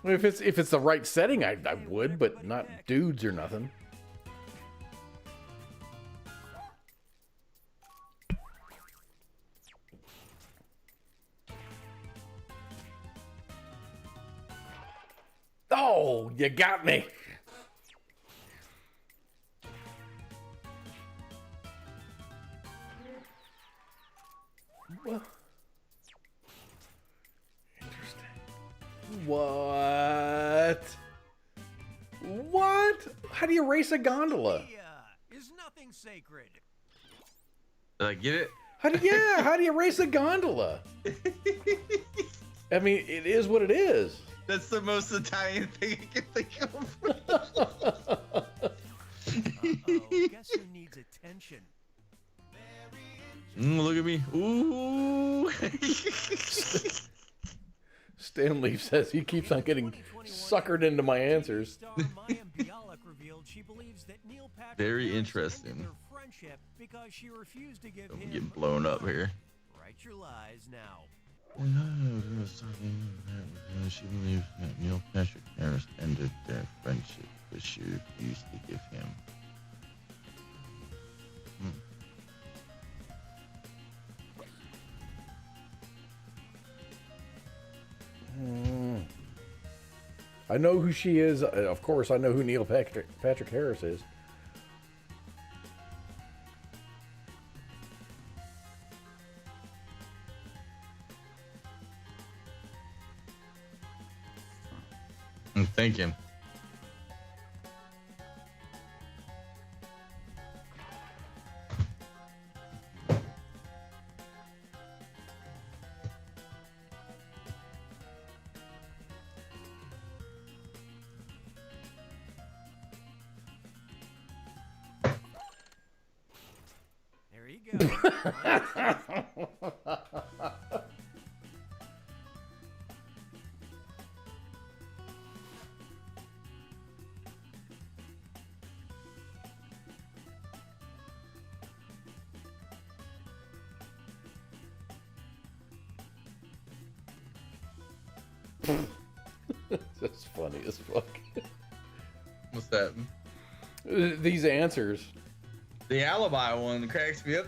If it's the right setting, I would, but not dudes or nothing. Oh, you got me. Well, interesting. What? What? How do you race a gondola? Is nothing sacred. Did I get it? How do you race a gondola? I mean, it is what it is. That's the most Italian thing I can think of. Guess who needs attention? Look at me. Ooh. Stan Leaf says he keeps on getting suckered into my answers. Very interesting. I'm getting blown up here. Write your lies now. She believes that Neil Patrick Harris ended their friendship, but she refused to give him. I know who she is. Of course, I know who Neil Patrick Harris is. I'm thinking. There you go. That's funny as fuck. What's that? These answers. The alibi one cracks me up.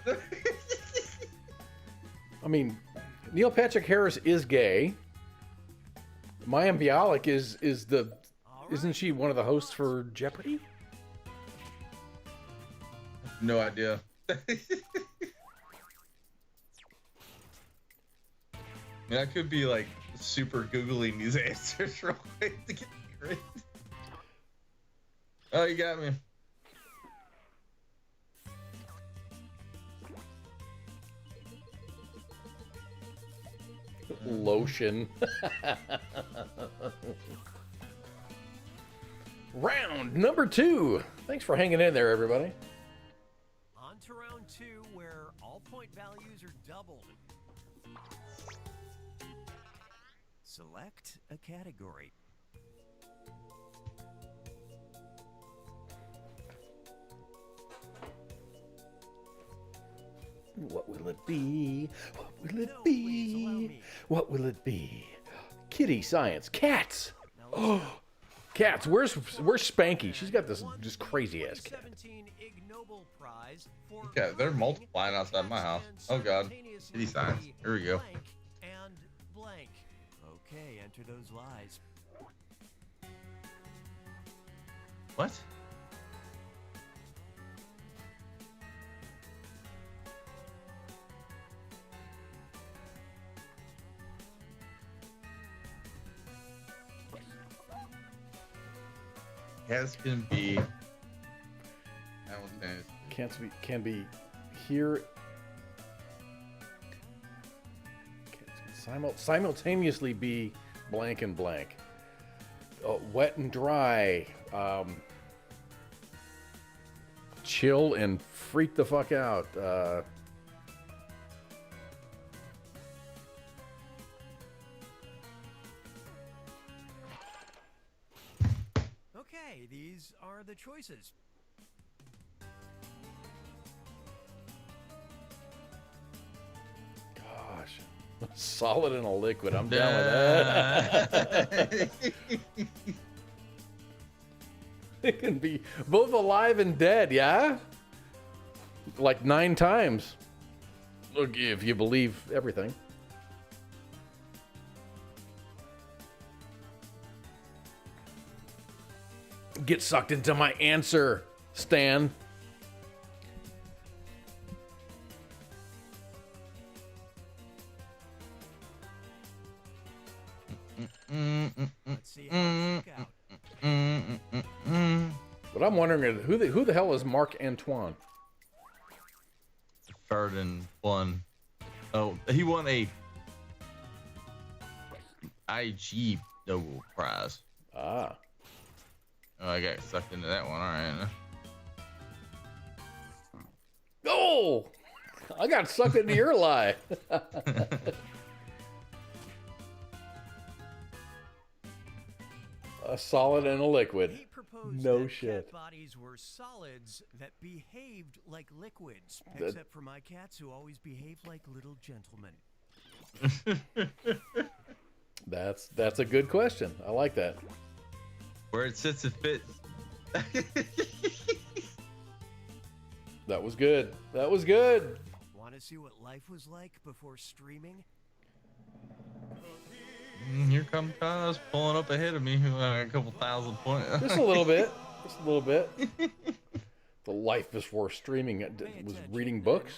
I mean, Neil Patrick Harris is gay. Mayim Bialik is the... Isn't she one of the hosts for Jeopardy? No idea. I mean, I could be like super Googling these answers real quick to get it right. Oh, you got me. Lotion. Round number 2. Thanks for hanging in there, everybody. On to round 2, where all point values are doubled. Select a category. What will it be? What will it be? What will it be? Kitty science. Cats. Oh, cats. Where's Spanky? She's got this just crazy ass cat. Yeah, they're multiplying outside my house. Oh god. Kitty signs. Here we go. And blank. Okay, enter those lies. What? Cats can be... Can be here simultaneously be blank and blank. Wet and dry. Chill and freak the fuck out. Okay, these are the choices. Gosh. Solid and a liquid. I'm down with that. It can be both alive and dead, yeah? Like 9 times. Look, if you believe everything. Get sucked into my answer, Stan. Let's see how it shook out. What I'm wondering is who the hell is Marc Antoine? Ferdinand won. Oh, he won a IG Nobel Prize. Ah. Oh, I got sucked into that one. All right. Oh! I got sucked into your lie. A solid and a liquid. He proposed No that shit. cat bodies were solids that behaved like liquids, except for my cats who always behave like little gentlemen. That's a good question. I like that. Where it sits, it fits. That was good. That was good. Want to see what life was like before streaming? Here comes Kaz pulling up ahead of me, a couple thousand points. Just a little bit. Just a little bit. The life before streaming was reading books,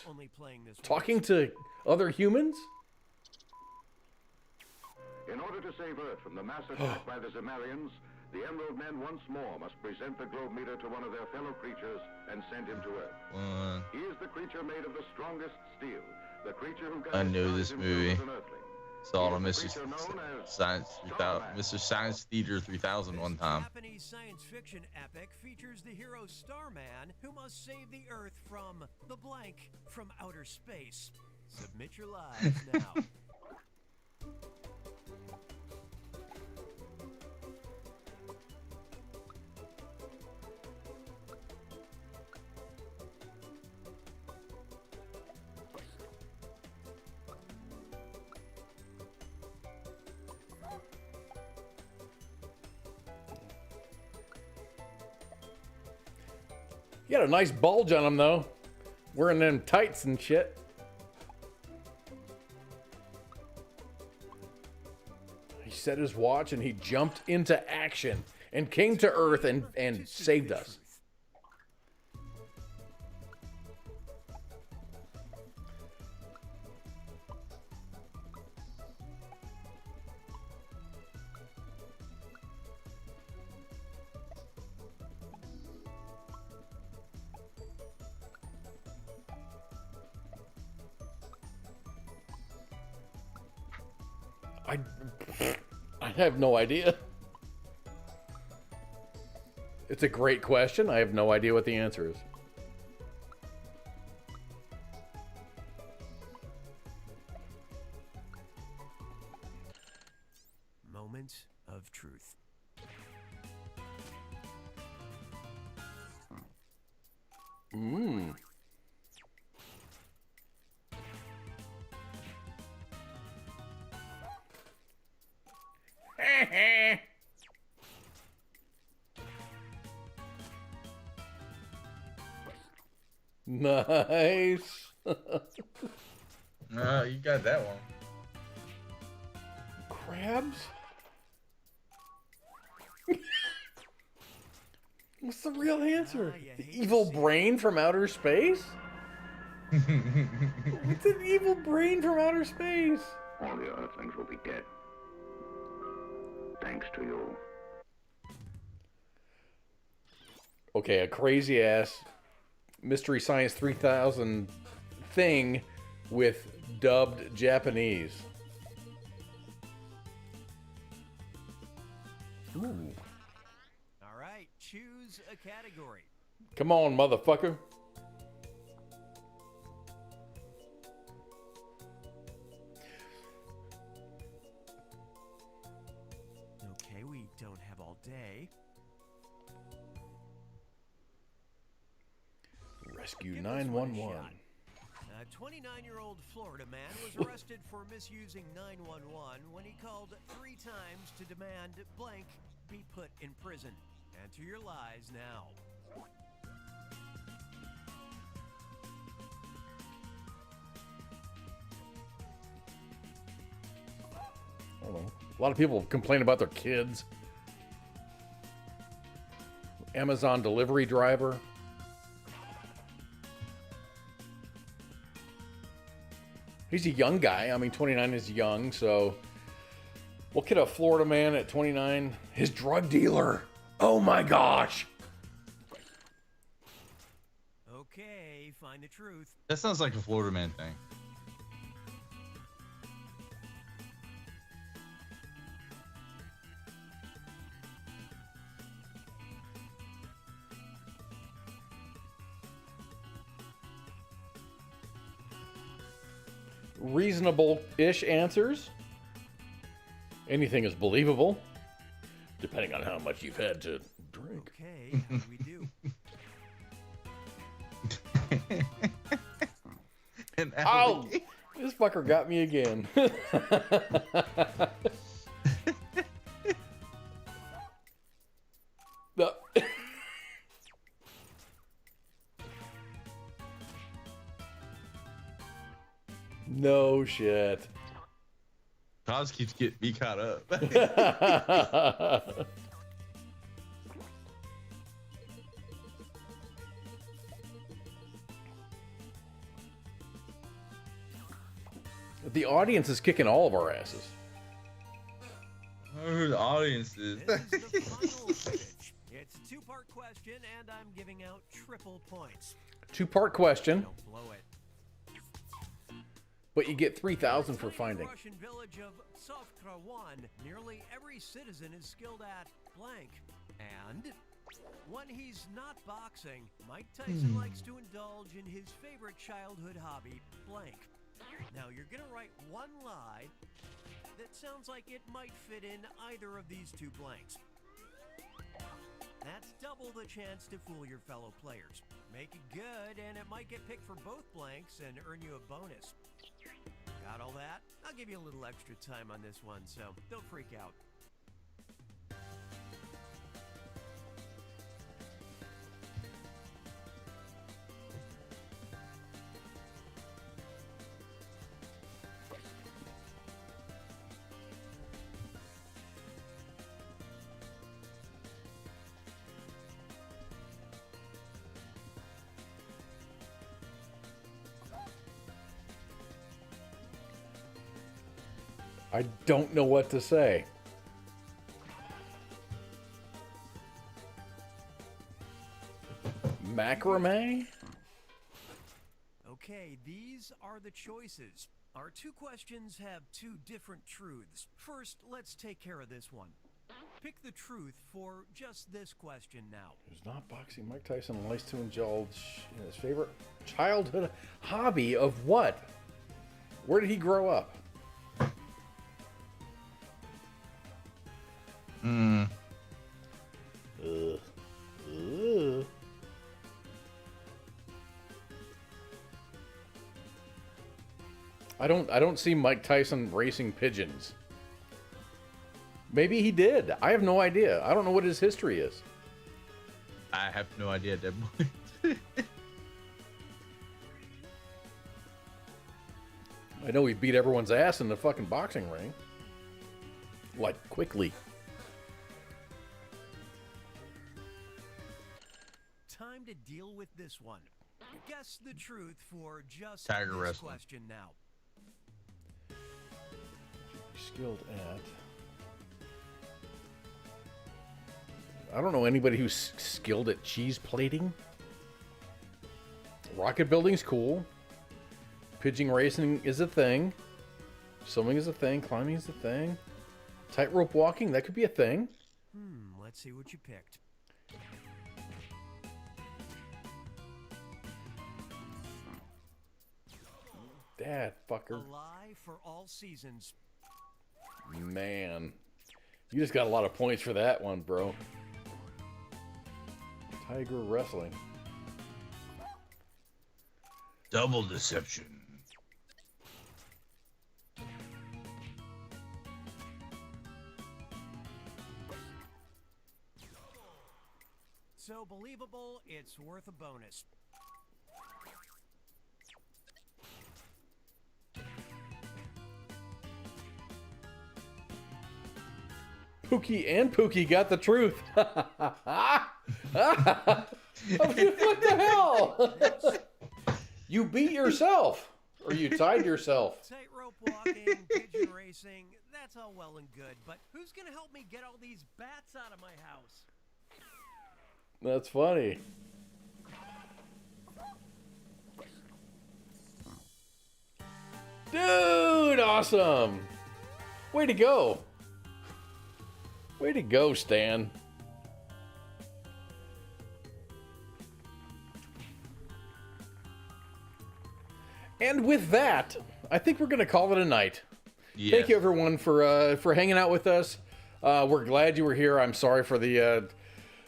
talking to other humans. In order to save Earth from the mass attack by the Zemarians, the Emerald Men once more must present the globe meter to one of their fellow creatures and send him to Earth. He is the creature made of the strongest steel, the creature who I know this himself movie. as an Earthling. Saw it on Mr. Theater 3000 one time. Japanese science fiction epic features the hero Starman, who must save the Earth from the blank from outer space. Submit your lives now. He had a nice bulge on him, though. Wearing them tights and shit. He set his watch and he jumped into action and came to Earth and saved us. I have no idea. It's a great question. I have no idea what the answer is. Moment of truth. Nice. No, you got that one. Crabs? What's the real answer? The evil brain from outer space? What's an evil brain from outer space? All the Earthlings will be dead. Thanks to you. Okay, a crazy ass Mystery Science 3000 thing with dubbed Japanese. Ooh. All right, choose a category. Come on, motherfucker. Okay, we don't have all day. Rescue Give this one a 911. shot. A 29-year-old Florida man was arrested for misusing 911 when he called 3 times to demand blank be put in prison. Enter your lies now. I don't know. A lot of people complain about their kids. Amazon delivery driver. He's a young guy. I mean, 29 is young, so we'll get a Florida man at 29. His drug dealer. Oh my gosh. Okay, find the truth. That sounds like a Florida man thing. Reasonable-ish answers. Anything is believable, depending on how much you've had to drink. Okay, how do we do? Oh, this fucker got me again. No. No shit. Cos keeps getting me caught up. The audience is kicking all of our asses. Who the audience is? This is the final finish. It's a 2-part question, and I'm giving out triple points. 2-part question, Don't blow it. but you get 3,000 for In the finding. Russian village of Sovkra 1, nearly every citizen is skilled at blank. And when he's not boxing, Mike Tyson likes to indulge in his favorite childhood hobby, blank. Now you're gonna write one lie that sounds like it might fit in either of these 2 blanks. That's double the chance to fool your fellow players. Make it good, and it might get picked for both blanks and earn you a bonus. Got all that? I'll give you a little extra time on this one, so don't freak out. I don't know what to say. Macrame? Okay, these are the choices. Our 2 questions have 2 different truths. First, let's take care of this one. Pick the truth for just this question now. Who's not boxing? Mike Tyson likes to indulge in his favorite childhood hobby of what? Where did he grow up? I don't see Mike Tyson racing pigeons. Maybe he did. I have no idea. I don't know what his history is. I have no idea at that point. I know he beat everyone's ass in the fucking boxing ring. Like, quickly. Time to deal with this one. Guess the truth for just Tiger this wrestling. question now. Skilled at... I don't know anybody who's skilled at cheese plating. Rocket building's cool. Pigeon racing is a thing. Swimming is a thing. Climbing is a thing. Tightrope walking, that could be a thing. Let's see what you picked. Dad, fucker. A lie for all seasons. Man. You just got a lot of points for that one, bro. Tiger wrestling. Double deception. So believable, it's worth a bonus. Pookie got the truth. What the hell? You beat yourself. Or you tied yourself. Tightrope walking, pigeon racing, that's all well and good, but who's going to help me get all these bats out of my house? That's funny. Dude, awesome. Way to go. Way to go, Stan. And with that, I think we're going to call it a night. Yes. Thank you, everyone, for hanging out with us. We're glad you were here. I'm sorry for the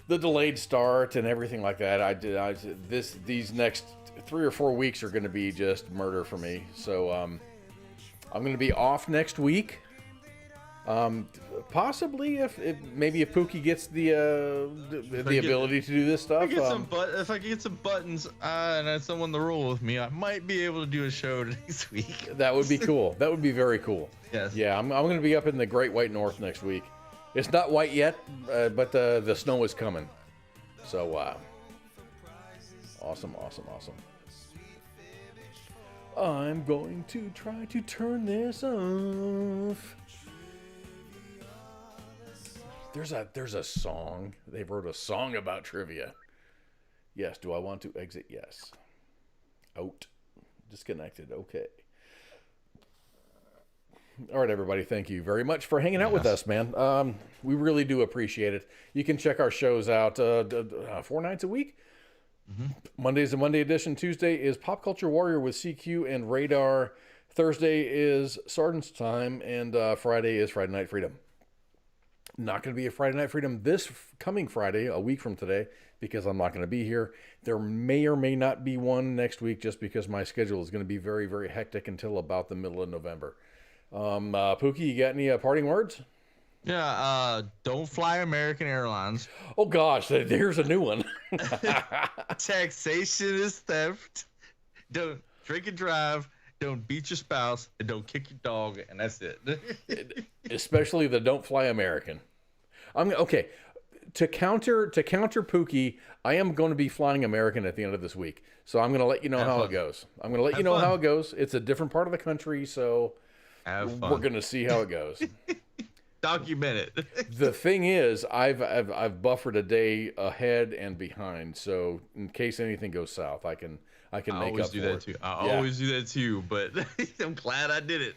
delayed start and everything like that. These next 3 or 4 weeks are going to be just murder for me. So I'm going to be off next week. Possibly if Pookie gets the ability to do this stuff. If I can get some buttons and someone to roll with me, I might be able to do a show next week. That would be cool. That would be very cool. Yes. Yeah, I'm going to be up in the Great White North next week. It's not white yet, but the snow is coming. So, awesome. I'm going to try to turn this off. There's a song. They wrote a song about trivia. Yes. Do I want to exit? Yes. Out. Disconnected. Okay. All right, everybody. Thank you very much for hanging out with us, man. We really do appreciate it. You can check our shows out 4 nights a week. Mm-hmm. Monday's the Monday edition. Tuesday is Pop Culture Warrior with CQ and Radar. Thursday is Sergeant's Time. And Friday is Friday Night Freedom. Not going to be a Friday Night Freedom this coming Friday, a week from today, because I'm not going to be here. There may or may not be one next week just because my schedule is going to be very, very hectic until about the middle of November. Pookie, you got any parting words? Yeah, don't fly American Airlines. Oh, gosh, here's a new one. Taxation is theft. Don't drink and drive. Don't beat your spouse. And don't kick your dog. And that's it. Especially the don't fly American. Okay. To counter Pookie, I am going to be flying American at the end of this week. So I'm going to let you know how it goes. I'm going to let you know how it goes. It's a different part of the country, so we're going to see how it goes. Document it. The thing is, I've buffered a day ahead and behind, so in case anything goes south, I can make up for it. I always do that too, but I'm glad I did it.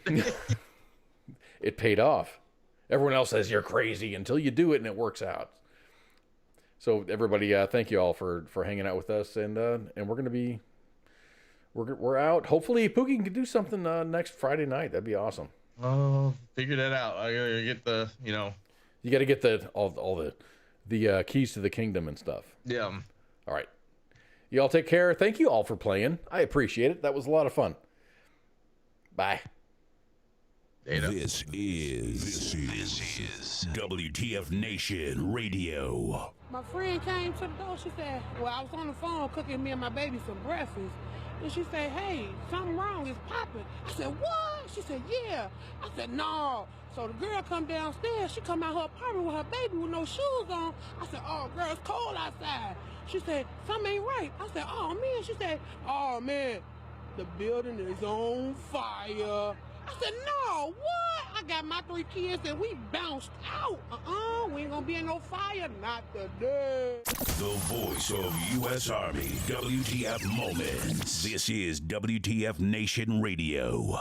It paid off. Everyone else says you're crazy until you do it and it works out. So everybody, thank you all for hanging out with us, and we're gonna be we're out. Hopefully, Pookie can do something next Friday night. That'd be awesome. Oh, figure that out. I gotta get the You got to get all the keys to the kingdom and stuff. Yeah. All right. You all take care. Thank you all for playing. I appreciate it. That was a lot of fun. Bye. This is WTF Nation Radio. My friend came to the door. She said, well, I was on the phone cooking me and my baby some breakfast. And she said, hey, something wrong. It's popping. I said, what? She said, yeah. I said, no. So the girl come downstairs. She come out her apartment with her baby with no shoes on. I said, oh, girl, it's cold outside. She said, something ain't right. I said, oh, man. She said, oh, man, the building is on fire. I said, no, what? I got my 3 kids and we bounced out. We ain't gonna be in no fire, not today. The voice of U.S. Army, WTF Moments. This is WTF Nation Radio.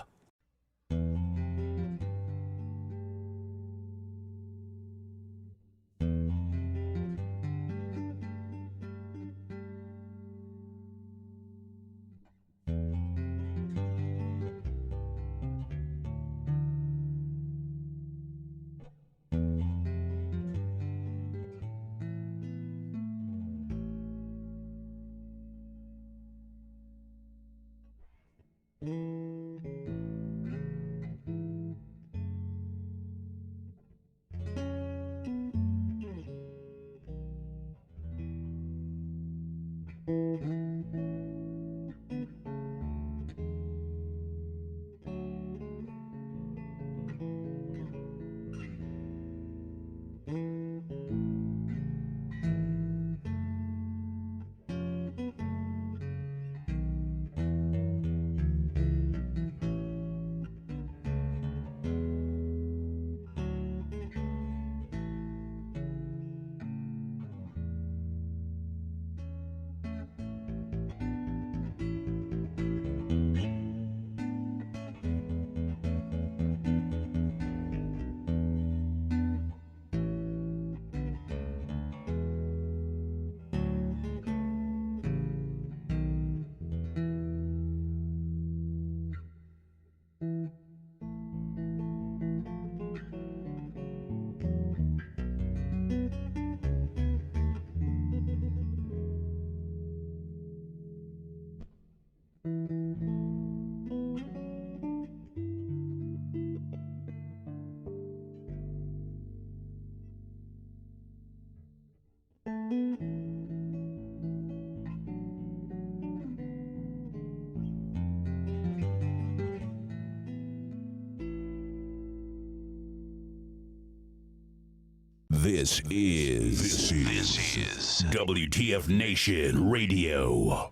This is WTF Nation Radio.